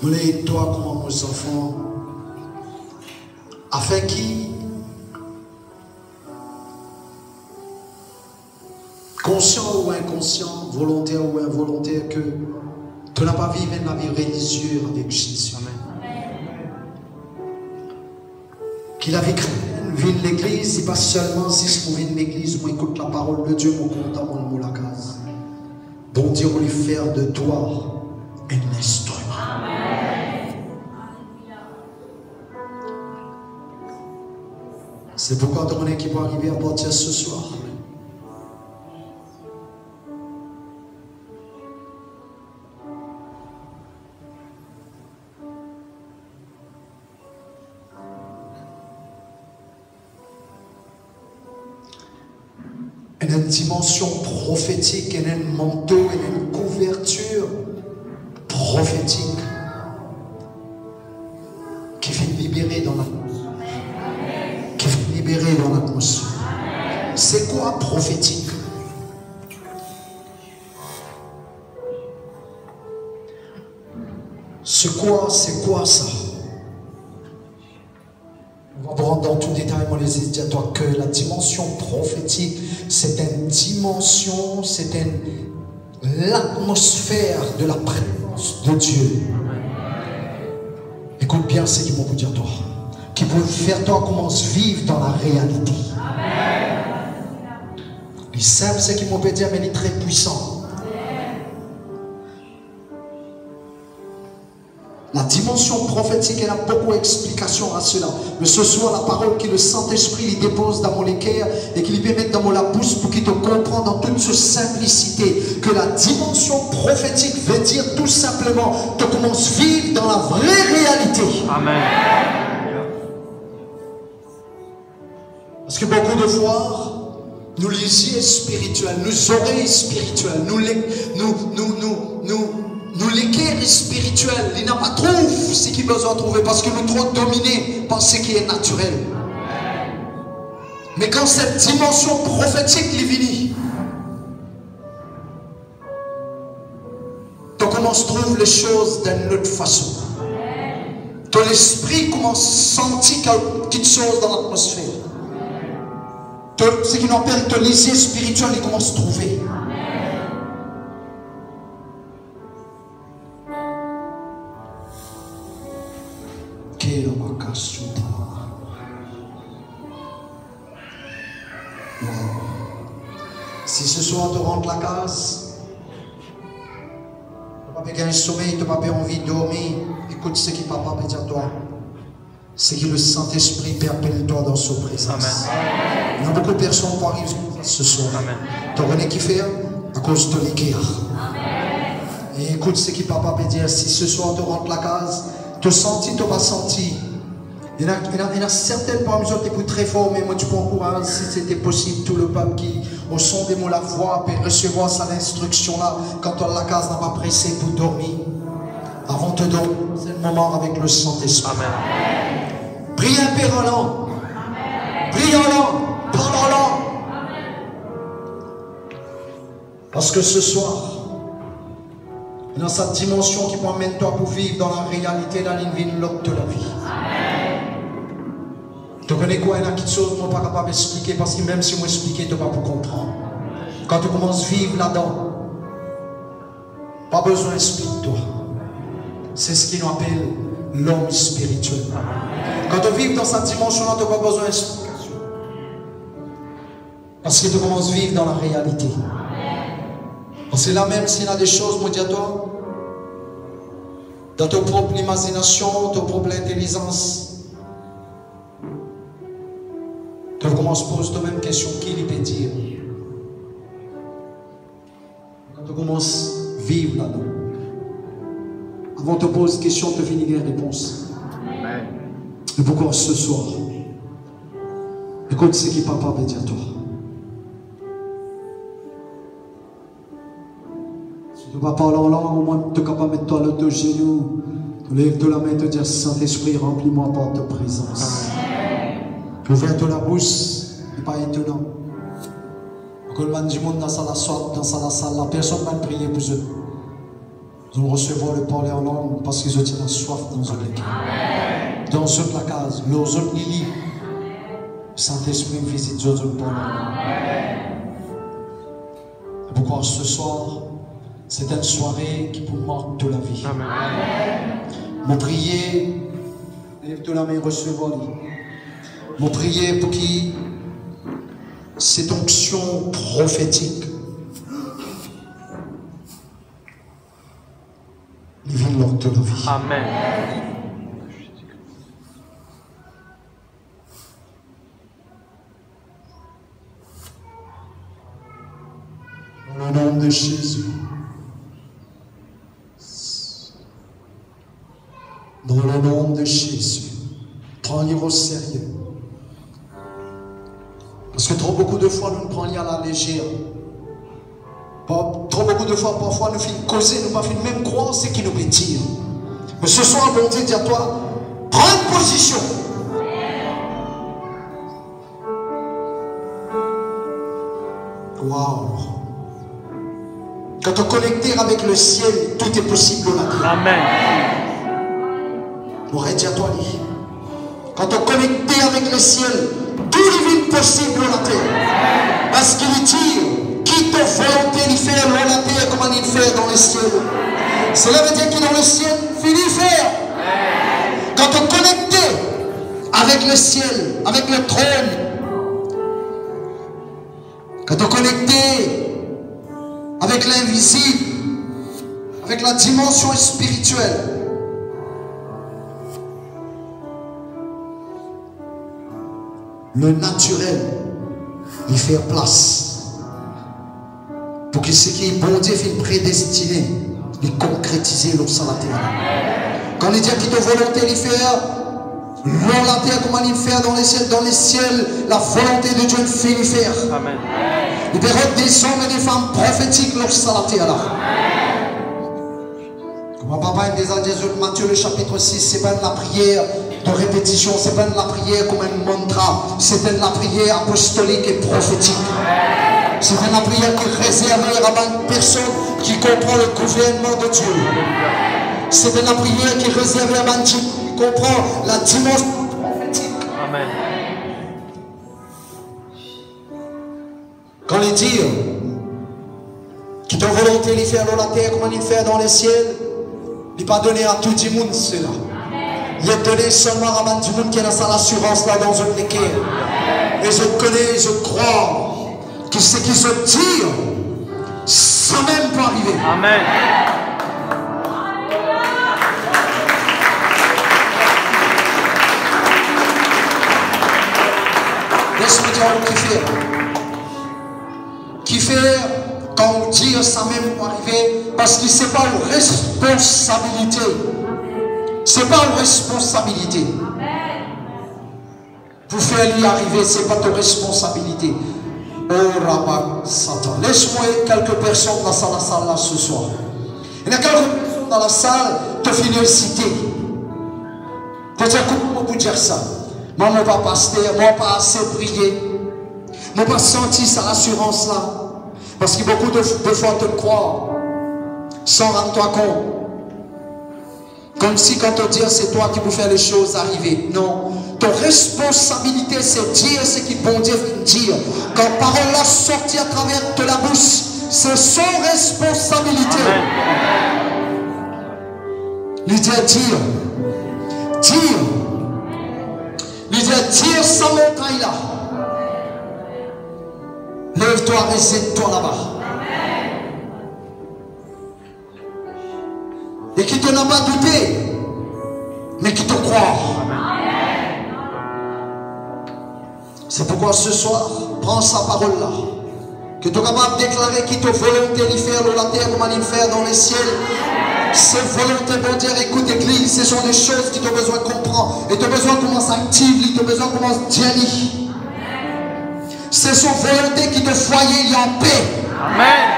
nous les toi comme nos enfants à afin qui, conscient ou inconscient, volontaire ou involontaire, que tu n'as pas vécu la vie religieuse avec Jésus. Qu'il a vécu une l'église, c'est pas seulement si je trouve une église où écoute la parole de Dieu, mon content, mon mot la case. Bon Dieu, on lui faire de toi un instrument. C'est pourquoi ton équipe va arriver à partir ce soir. Il y a une dimension prophétique, il y a un manteau, il y a une couverture prophétique qui fait libérer dans l'atmosphère. Qui fait libérer dans l'atmosphère. C'est quoi prophétique? C'est quoi ça? On va voir dans tout détail, moi les ai toi que la dimension prophétique, c'est une dimension, c'est l'atmosphère de la présence de Dieu. Écoute bien ce qu'ils vont vous dire toi. Qui peut faire toi commence à vivre dans la réalité. Les simples, c'est qu'ils m'ont peut dire, mais il est très puissant. La dimension prophétique, elle a beaucoup d'explications à cela. Mais ce soir, la parole que le Saint-Esprit lui dépose dans mon équerre et qu'il lui permet dans mon la bouche pour qu'il te comprenne dans toute sa simplicité. Que la dimension prophétique veut dire tout simplement que tu commences à vivre dans la vraie réalité. Amen. Parce que beaucoup de fois, nous les yeux spirituels, nous oreilles spirituelles, nous l'équerre spirituel, il n'a pas trouvé ce qu'il a besoin de trouver parce que nous trop dominés par ce qui est naturel. Mais quand cette dimension prophétique est venue, tu commences à trouver les choses d'une autre façon. Ton esprit commence à sentir quelque chose dans l'atmosphère. Ce qu'on appelle ton lycée spirituel, il commence à trouver. Wow. Si ce soir tu rentres la case, tu n'as pas gagné sommeil, tu n'as pas envie de dormir, écoute ce qui papa peut dire toi. C'est que le Saint-Esprit perpète toi dans sa présence. Amen. Il y a beaucoup de personnes qui arrivent ce soir. Tu connais qui fait à cause de l'équerre. Et écoute ce qui papa peut dire. Si ce soir tu rentres la case, tu sens, tu vas sentir. Il y a certaines parmi eux qui sont très forts, mais moi tu peux encourager si c'était possible, tout le peuple qui, au son des mots, la voix, peut recevoir cette instruction-là quand la case n'a pas pressé pour dormir. Avant de dormir, c'est le moment avec le Saint-Esprit. Prie un Père en langue. Prie en langue. Parle en langue. Parce que ce soir, dans cette dimension qui peut amener toi pour vivre dans la réalité, la ligne vie de la vie. Tu connais quoi? Il y a quelque chose que je ne suis pas capable d'expliquer parce que même si je m'expliquais, tu ne vas pas comprendre. Quand tu commences à vivre là-dedans, pas besoin d'expliquer-toi. C'est ce qu'ils appellent l'homme spirituel. Quand tu vis dans cette dimension-là, tu n'as pas besoin d'explication. Parce que tu commences à vivre dans la réalité. Parce que là même s'il y a des choses, moi dis à toi, dans ta propre imagination, ta propre intelligence, tu commences à poser toi-même question, qui il peut dire? Quand tu commences à vivre là-dedans, avant de te poser question, tu finis les réponses. Et pourquoi ce soir? Écoute ce que papa veut dire à toi. Si tu ne vas pas parler en langue, au moins tu es capable de mettre toi à l'autre genou. Tu lèves de la main et te dire, Saint-Esprit, remplis-moi par ta présence. Ouvre la bouche, ce n'est pas étonnant. Quand le man du monde dans la salle, la personne va prier pour eux. Ils vont recevoir le parler en langue parce qu'ils ont une soif dans eux. Dans toute la case, les autres lili. Saint-Esprit visite les autres pour nous. Pourquoi ce soir, c'est une soirée qui vous marque de la vie. Mon prier, lève de la main, recevons-le. Mon prier pour qui cette onction prophétique il vient lors de la vie. Amen. Dans le nom de Jésus. Dans le nom de Jésus. Prends-le au sérieux. Parce que trop beaucoup de fois, nous prenons à la légère. Trop beaucoup de fois, parfois, nous finissons causer, nous ne finissons même croire ce qui nous pétille. Mais ce soir, bon Dieu dit à toi, prends une position. Waouh. Quand on est connecté avec le ciel, tout est possible dans la terre. Amen. On aurait dit à toi, quand on est connecté avec le ciel, tout est possible dans la terre. Parce qu'il dit, qui te volonté il fait dans la terre, comment il fait dans le ciel. Cela veut dire qu'il est dans le ciel, finit faire. Quand on est connecté avec le ciel, avec le trône, quand on est connecté avec l'invisible, avec la dimension spirituelle, le naturel, il fait place pour que ce qui est bon Dieu fait prédestiné, il concrétiser l'eau sur la terre. Quand il dit qu'il te volonté il fait l'eau la terre, comment il fait dans les ciels, la volonté de Dieu fait il faire. Amen. Il verra des hommes et des femmes prophétiques sur la terre là. Comme papa il disait dans Matthieu le chapitre 6, c'est pas de la prière de répétition, c'est pas de la prière comme un mantra, c'est de la prière apostolique et prophétique. C'est de la prière qui est réservée à une personne qui comprend le gouvernement de Dieu. C'est de la prière qui est réservée à une qui comprend la dimension prophétique. Amen. Quand il dit qui te volonté il fait dans la terre comme il fait dans les ciels, il n'est pas donné à tout le monde cela. Il est donné seulement à tout le monde qui a sa assurance là dans une équerre. Et je connais, je crois que ce qui se tire, ça même peut arriver. Amen. Laisse-moi dire qui fait quand on dit ça même peut arriver, parce que ce n'est pas une responsabilité. Ce n'est pas une responsabilité. Pour faire lui arriver, ce n'est pas ta responsabilité. Oh Rabat Satan. Laisse-moi quelques personnes dans la salle là ce soir. Il y a quelques personnes dans la salle qui finissent de citer. Peut-être comment vous dire ça. Moi, je ne pas pasteur, moi, pas assez prier. Je n'ai pas senti cette assurance là. Parce que beaucoup de fois te croient sans rendre toi compte. Comme si quand on dit c'est toi qui peux faire les choses arriver. Non. Ton responsabilité c'est dire ce que bon Dieu veut dire. Quand parole là sortit à travers de la bouche, c'est son responsabilité. Lui dire dire. Lui dire dire sans montagne là. Lève-toi, reste-toi là-bas. Et qui te n'a pas douté, mais qui te croit. C'est pourquoi ce soir, prends sa parole là. Que tu es capable de déclarer qui te volonté de faire dans la terre comme il fait dans les ciels. Ces volontés, bon Dieu, écoute l'église, ce sont des choses que tu as besoin de comprendre. Et tu as besoin de commencer à activer, tu as besoin de commencer à dire. C'est son volonté qui te foyer en paix. Amen.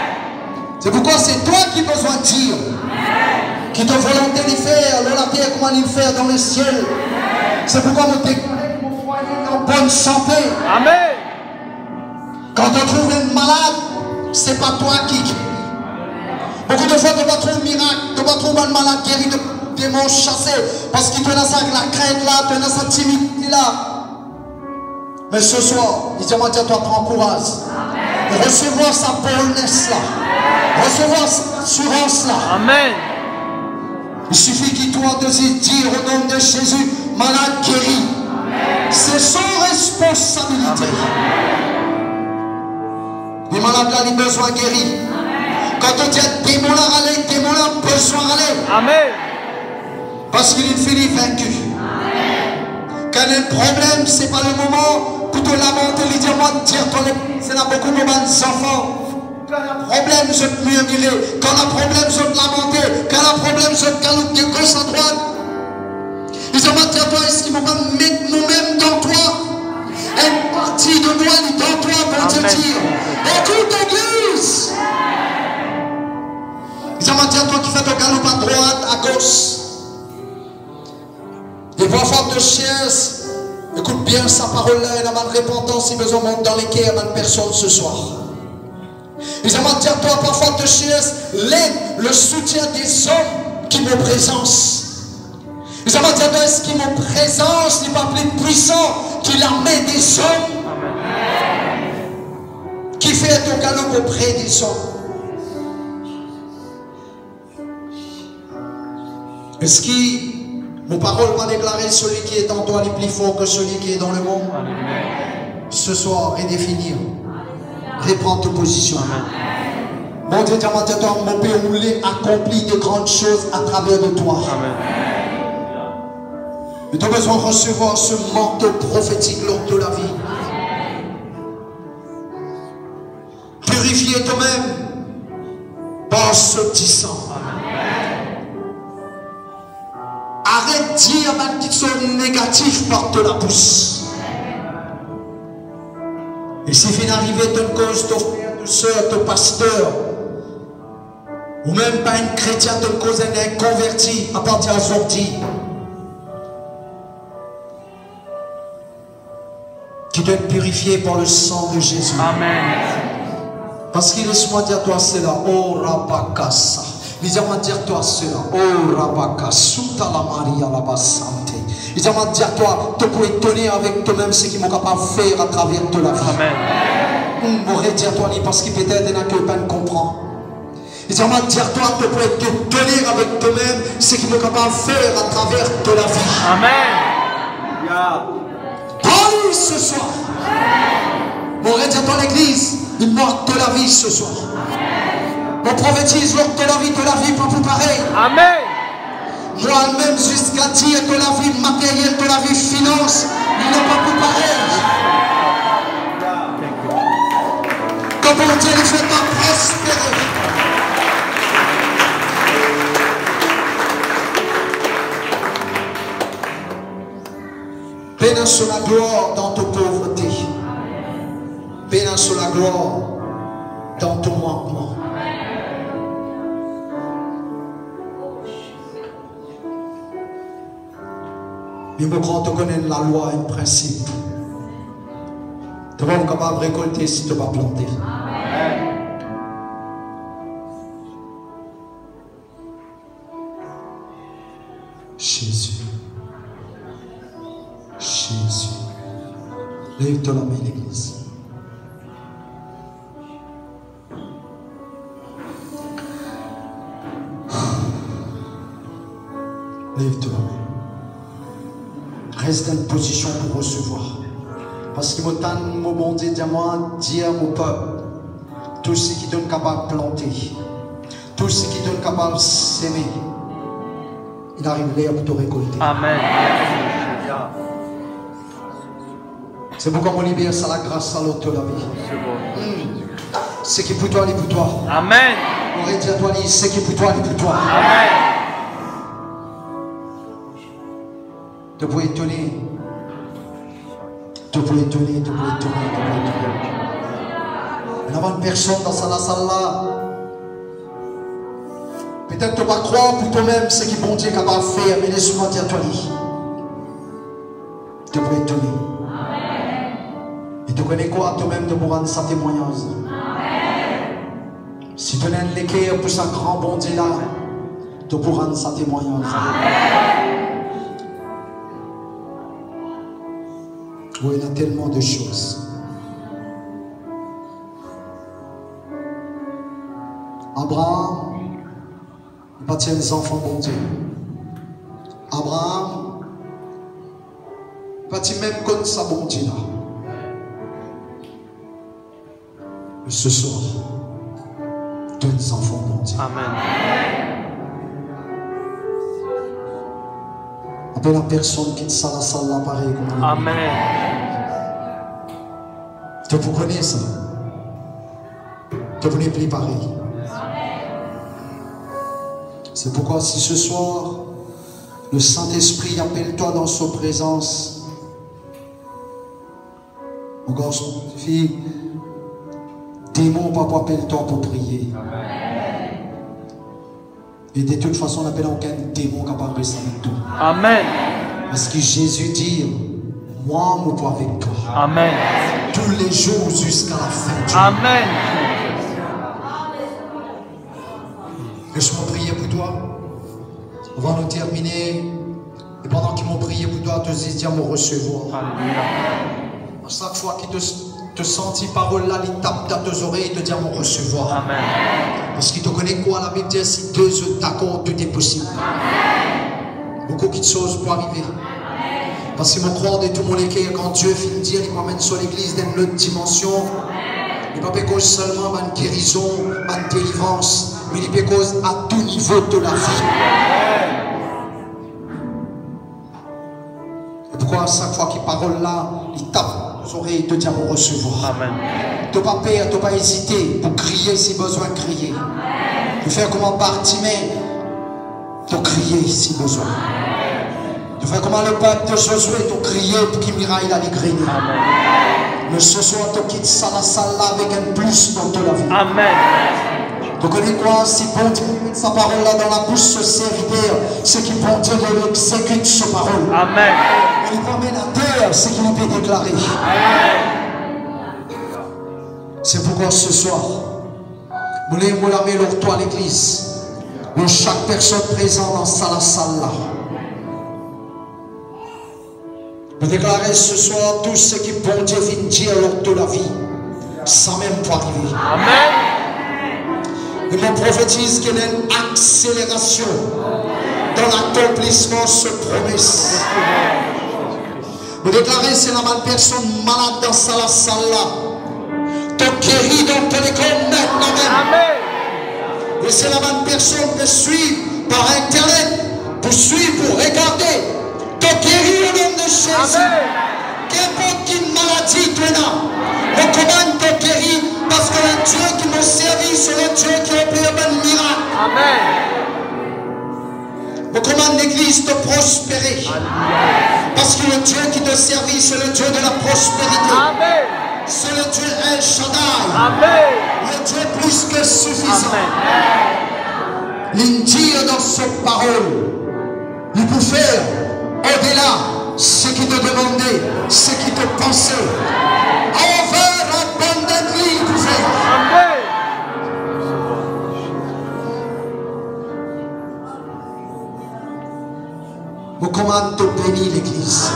C'est pourquoi c'est toi qui as besoin de dire. Amen. Qui te volonté de faire dans la terre comment il fait dans le ciel. C'est pourquoi nous déclarons mon foyer en bonne santé. Amen. Quand on trouve un malade, c'est pas toi qui. Beaucoup de fois, tu vas trouver un miracle, tu vas trouver un malade guéri de démons chassés. Parce qu'il te laisse avec la crainte là, te laisse sa timidité là. Mais ce soir, il dit à toi, prends courage. Recevoir sa boldness là. Recevoir sa assurance là. Amen. Il suffit qu'il doit te dire au nom de Jésus, malade guéri. C'est son responsabilité. Les malades là, ils ont besoin de guérir. Quand on dit démon là, aller, démon là, besoin d'aller. Amen. Parce qu'il est fini vaincu. Quand il y a un problème, ce n'est pas le moment pour te lamenter, lui dire, moi, c'est là beaucoup de enfants. Quand il y a un problème, je te murmurer. Quand il y a un problème, je te lamenter. Quand il y a un problème, je te galoper de gauche à droite. Ils ont dit, toi, est-ce qu'ils vont pas mettre nous-mêmes dans toi? Une partie de moi, dans toi, pour te dire, écoute l'église. Ils ont dit, toi qui fais ton galop à droite, à gauche. Et parfois de chiens, écoute bien sa parole-là, il y a mal repentance, si besoin monte dans les quais, il y a mal personne ce soir. Ils ont dit, toi parfois de chiens, l'aide, le soutien des hommes qui me présencent. Ils ont dit, toi est-ce qui me présence n'est pas plus puissant que l'armée des hommes qui fait ton galop auprès des hommes. Est-ce que mon parole va déclarer celui qui est en toi est plus fort que celui qui est dans le monde? Amen. Ce soir, redéfinir. Reprendre ta position. Mon Dieu, mon Père, voulait accomplir de grandes choses à travers de toi. Amen. Mais tu as besoin de recevoir ce manteau prophétique lors de la vie. Purifier toi-même par ce petit sang. Arrête de dire ma petite chose négative par de la bouche. Et si fin d'arriver de cause de frère, de soeur, de pasteur, ou même pas une chrétienne de cause d'un converti à partir de sortie, qui doit être purifié par le sang de Jésus. Amen. Parce qu'il laisse-moi dire toi cela. Oh Rabakasa. Laisse-moi dire toi cela. Oh Rabakasa. La Maria la Basante. Laisse-moi dire toi, tu peux étonner avec toi-même ce qu'il m'a capable de faire à travers de la vie. Amen. M'aurait dire toi parce qu'il peut-être il n'a que pas comprendre. Laisse-moi dire toi, tu peux étonner avec toi-même ce qu'il m'a capable de faire à travers de la vie. Amen. Yeah. Parle ce soir. Mon Dieu dans l'église, il manque de la vie ce soir. On prophétise lors de la vie pas plus pareil. Amen. Moi-même jusqu'à dire de la vie matérielle, de la vie finance, il n'est pas plus pareil. Comment Dieu ne fait pas prospérer. Bénis sur la gloire dans ta pauvreté. Bénis sur la gloire dans ton manquement. Mais quand tu connais la loi et le principe, tu vas être capable de récolter si tu vas planter. Jésus. Jésus. Lève-toi la main, l'église. Lève-toi la main. Reste dans une position pour recevoir. Parce que mon bon Dieu dit à moi, dis à mon peuple, tout ce qui est capable de planter, tout ce qui est capable de s'aimer, il arrive là pour te récolter. Amen. C'est pourquoi mon libère, c'est la grâce à l'autre de la vie. Ce qui est pour toi, il est pour toi. Amen. On aurait dit à toi, ce qui est pour toi, il est pour toi. Amen. Tu peux étonner. Tu peux étonner, tu peux étonner, tu peux étonner. Il y a une personne dans la salle là. Peut-être que tu vas croire pour toi-même ce que bon Dieu est capable de faire, mais laisse-moi dire toi. Tu peux étonner. Et tu connais quoi toi-même de pour rendre sa témoignage. Si tu n'as l'équerre pour ce grand bon Dieu là, de pour rendre sa témoignage. Oui, il y a tellement de choses. Abraham, il bâtit les enfants bon Dieu. Abraham, il bâtit même comme ça bon Dieu là. Et ce soir, tous les enfants bon Dieu. Amen. Appelle la personne qui quitte la salle là pareil comme Amen. que vous connaissez ça. Que vous n'êtes plus pareil. C'est pourquoi si ce soir, le Saint-Esprit appelle-toi dans sa présence, mon garçon, fille, démon, papa, appelle-toi pour prier. Et de toute façon, on n'appelle aucun démon capable de rester avec toi. Amen. Parce que Jésus dit, moi, je suis avec toi. Amen. Tous les jours jusqu'à la fin du Amen. Laisse-moi prier pour toi. On va nous terminer. Et pendant qu'ils m'ont prié pour toi, te dis à me recevoir. Alléluia. À chaque fois qu'il te sentit parole là, il tape dans tes oreilles et te dit à me recevoir. Amen. Parce qu'il te connaît quoi, la Bible dit, si deux sont d'accord, tout est possible. Beaucoup de choses pour arriver. Parce que je crois de tout mon équerre, quand Dieu finit de dire, il m'amène sur l'église dans une autre dimension. Il ne peut pas cause seulement une guérison, une délivrance, mais il peut cause à tout niveau de la vie. Et pourquoi à chaque fois qu'il parle là, il tape aux oreilles, il te dit à me recevoir. Amen. Tu n'as pas peur, tu n'as pas hésité pour crier si besoin de crier. Tu fais comme un Bartimée, tu crier si besoin. Tu fais comme le peuple de Josué, tu crier pour qu'il miraille la grigner. Mais ce soir, tu quittes ça la salle là avec un plus dans ta vie. Amen. Tu connais quoi? Si bon Dieu met sa parole là dans la bouche de ce serviteur, c'est qu'il bon Dieu exécute sa parole. Amen. Il promène à terre, c'est qu'il peut déclarer. C'est pourquoi ce soir, nous voulons la mettre toi à l'église. Où chaque personne présente dans la salle là. Nous déclarer ce soir tout ce qui bon Dieu vient dire lors de la vie, sans même pas arriver. Amen. Et nous prophétise qu'il y a une accélération dans l'accomplissement de cette promesse. Nous déclarer c'est la bonne personne malade dans la salle là. Tu guéris dans ton école maintenant même. Amen. Et c'est la bonne personne de suivre par internet, pour suivre, pour regarder. Tu guéris au nom de Jésus. Qu'importe quelle maladie tu as, on commande de guérir parce que le Dieu qui nous servit, c'est le Dieu qui opère un miracle. Amen. On commande l'église de prospérer. Parce que le Dieu qui te servit, c'est le Dieu de la prospérité. Amen. C'est le Dieu El Shaddai. Amen. Le Dieu plus que suffisant. Amen. Il dit dans cette parole, il peut faire au-delà ce qui te demandait, ce qui te pensait. Over abundantly, il peut faire. Amen. Vous commande de bénir l'église.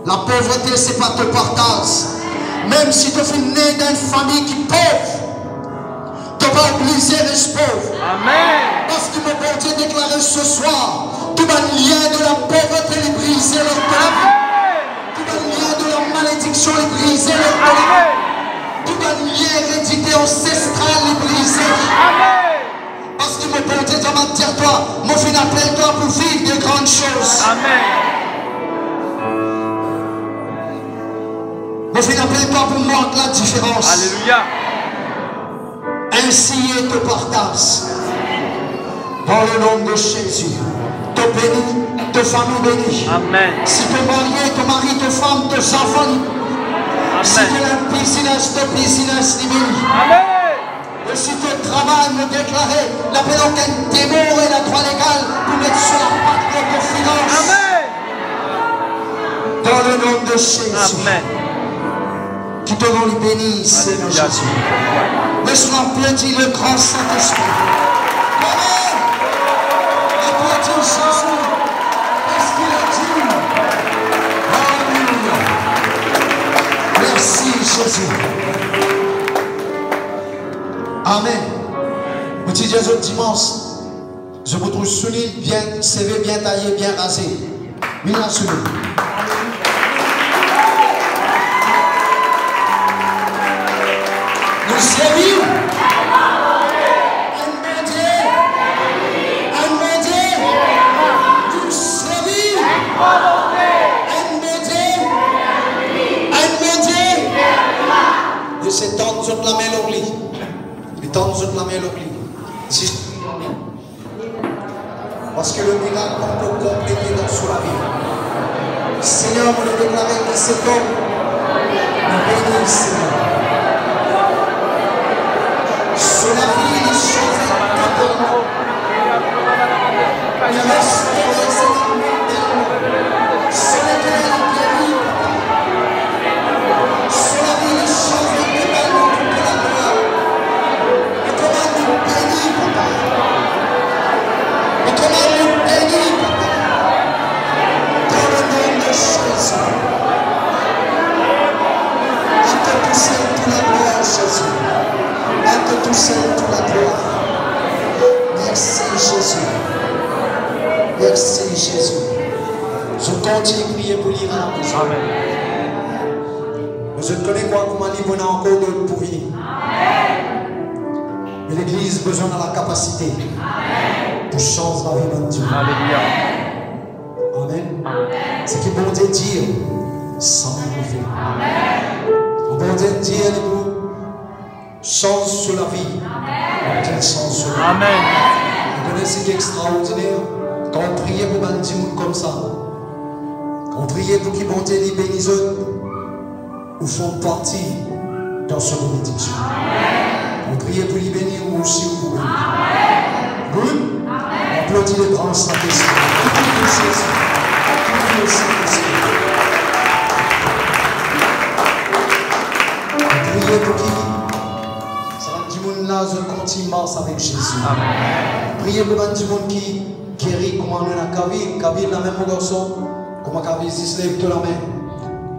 La pauvreté, ce n'est pas te partage. Même si tu es né d'une famille qui est pauvre, tu ne vas pas obliger les pauvres. Amen. Parce que mon bon Dieu déclaré ce soir, tout le lien de la pauvreté est brisé leur cœur. Tout le lien de la malédiction est brisé leur cœur. Tout le lien hérédité ancestral est brisé. Amen. Parce que mon bon Dieu m'a dit à toi, mon fils appelle-toi pour vivre de grandes choses. Amen. Mon fils appelle-toi pour marquer la différence. Alléluia. Ainsi est te partage. Dans le nom de Jésus. Te bénis, te famille bénie. Amen. Si tu es marié, ton mari, ta femme, tes enfants. Si tu es Amen. un business, ton business béni. Amen. Et si tu travailles, me déclarer, l'appel aucun démon et la droit légale pour mettre sur la patte de tes finances. Amen. Dans le nom de Jésus. Amen. Qui te rend béni, Seigneur Alléluia. Jésus. Laisse-moi applaudir le grand Saint-Esprit. Amen. Jésus. Amen. Vous dites Jésus dimanche. Je vous trouve solide, bien serré, bien taillé, bien rasé. Bien assuré. Nous servions. C'est tendre sur la main l'oubli. Et tendre sur la main l'oubli. Parce que le miracle qu'on peut compléter dans sous la vie. Seigneur, vous le déclarez que cet homme nous bénit, Seigneur. Sur la vie, les choses importantes. Il reste sur lesquelles il guérit. Sur la vie, les choses merci Jésus. Merci Jésus. Je continue de prier pour l'Iran. Je connais quoi comment on a encore d'autres pour venir. Mais l'Église a besoin de la capacité pour changer la vie de Dieu. Amen. C'est ce que bon Dieu dit sans nous faire. Bon Dieu dit pour change sur la vie. Change sur la vie. Amen. Vous connaissez ce qui est extraordinaire? Quand on priait pour un petit monde comme ça, quand on priait pour qu'ils bon Dieu les bénisse, ou font partie dans ce bénédiction. On priait pour les bénir ou aussi pour bénir. Good? Applaudis les grands Saint-Esprit. On priait pour qui? Ça va du monde là, je continue marche avec Jésus. Priez pour un du monde qui guérit, comment on a Kavir, la même garçon, comment Kavir se lève de la main.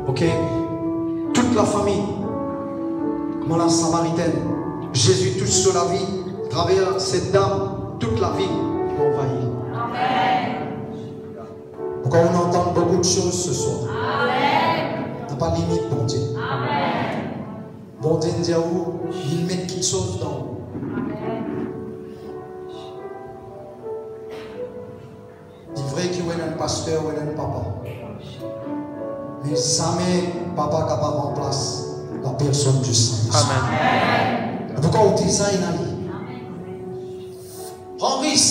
Ok? Toute la famille, comme la Samaritaine, Jésus touche sur la vie, à travers cette dame, toute la vie envahie. Pourquoi on entend beaucoup de choses ce soir? T'as pas de limite, bon Dieu. Bon Dieu dit à vous, il met quelque chose dans vous. Il est vrai qu'il y a un pasteur ou un papa. Mais jamais papa capable en place la personne du Saint-Esprit. Pourquoi on dit ça, il a dit? Henris,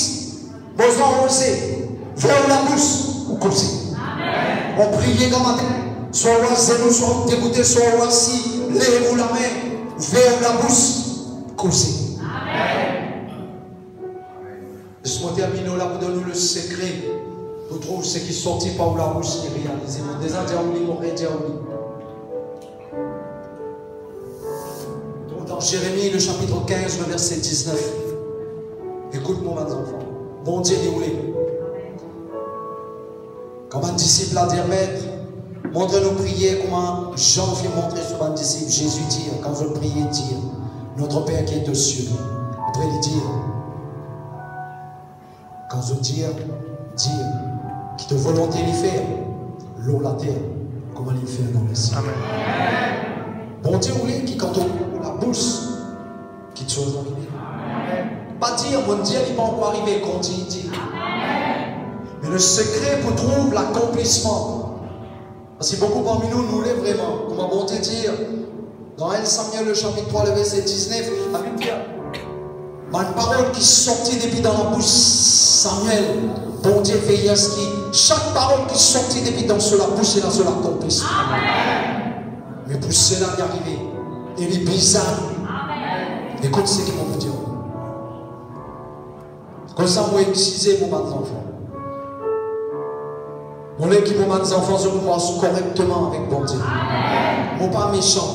besoin oser, vers la bouche, ou comme ça. On priait comme matin, soit on zéro, soit on dégoûté, soit on si, lève-vous la main, vers la bouche, comme ça. Laisse-moi terminer là pour donner le secret. Vous trouvez ce qui sortit par la bouche qui est réalisé. Vous déjà dit, on aurait dit. Dans Jérémie, le chapitre 15, le verset 19. Écoute-moi, mes enfants. Bon Dieu déroulé. Comme un disciple a dit, Maître, montre-nous prier comment Jean fait montrer sur un disciple. Jésus dit, quand je priais, dire, notre Père qui est aux cieux. Après, il dit, quand je dis, dire, qui te volonté les faire, l'eau, la terre, comment il fait dans les cieux. Bon Dieu, oui, qui quand on la bouche, qui te chose arriver. Pas dire, mon Dieu, il n'est pas encore arrivé, continue de dire. Mais le secret pour trouver l'accomplissement. Parce que beaucoup parmi nous, nous l'est vraiment. Comment bon Dieu dire, dans 1 Samuel, le chapitre 3, le verset 19, la Bible dit, une parole qui sortit depuis dans la bouche Samuel, bon Dieu veille à ce qui, chaque parole qui sortit depuis dans la bouche, c'est dans l'accomplissement. Mais pour cela d'y arriver, il est bizarre. Écoute ce qu'il m'a dit. Comme ça, moi, utiliser mon enfant. Mon équipe, mon enfant, je me pense correctement avec bon Dieu. Mon pas méchant.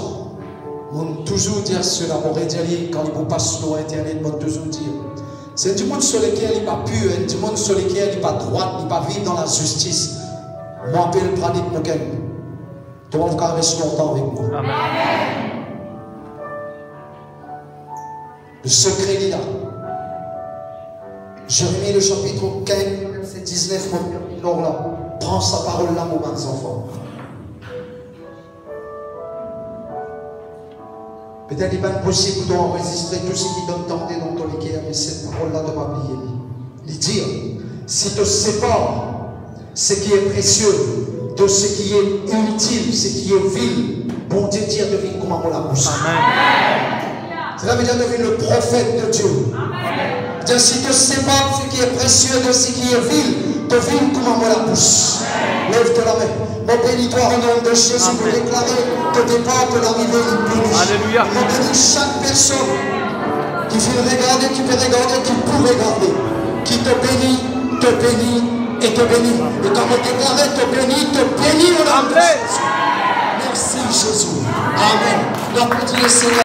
Mon toujours dire cela, mon rédiali, quand il passe sur Internet, mon toujours dire. C'est du monde sur lequel il n'est pas pur, du monde sur lequel il n'est pas droit, il n'est pas vivre dans la justice. Moi, appelle Pradip Moken. Tu vas vous rester longtemps avec moi. Amen. Le secret est là. Jérémie, le chapitre 15, verset 19, mon père Milor là. Prends sa parole là, mon bons enfants. Peut-être qu'il n'est pas possible d'enregistrer tout ce qui t'entendait dans ton équilibre, mais cette parole-là de m'oublier. Il dit, si tu sépares ce qui est précieux de ce qui est inutile, ce qui est vil, bon Dieu dit, devine comment on la bouche. Cela veut dire devine le prophète de Dieu. Amen. Si tu sépares ce qui est précieux de ce qui est vil, devine comment on la bouche. Lève-toi la main. Mon bénis-toi au nom de Jésus pour déclarer que départ de l'arrivée il bénit. Alléluia. Mon bénis chaque personne qui veut regarder, qui peut regarder, qui peut regarder, qui te bénit et te bénit. Et quand on déclare te bénit au nom de Jésus. Merci Jésus. Amen. L'applaudissez le Seigneur.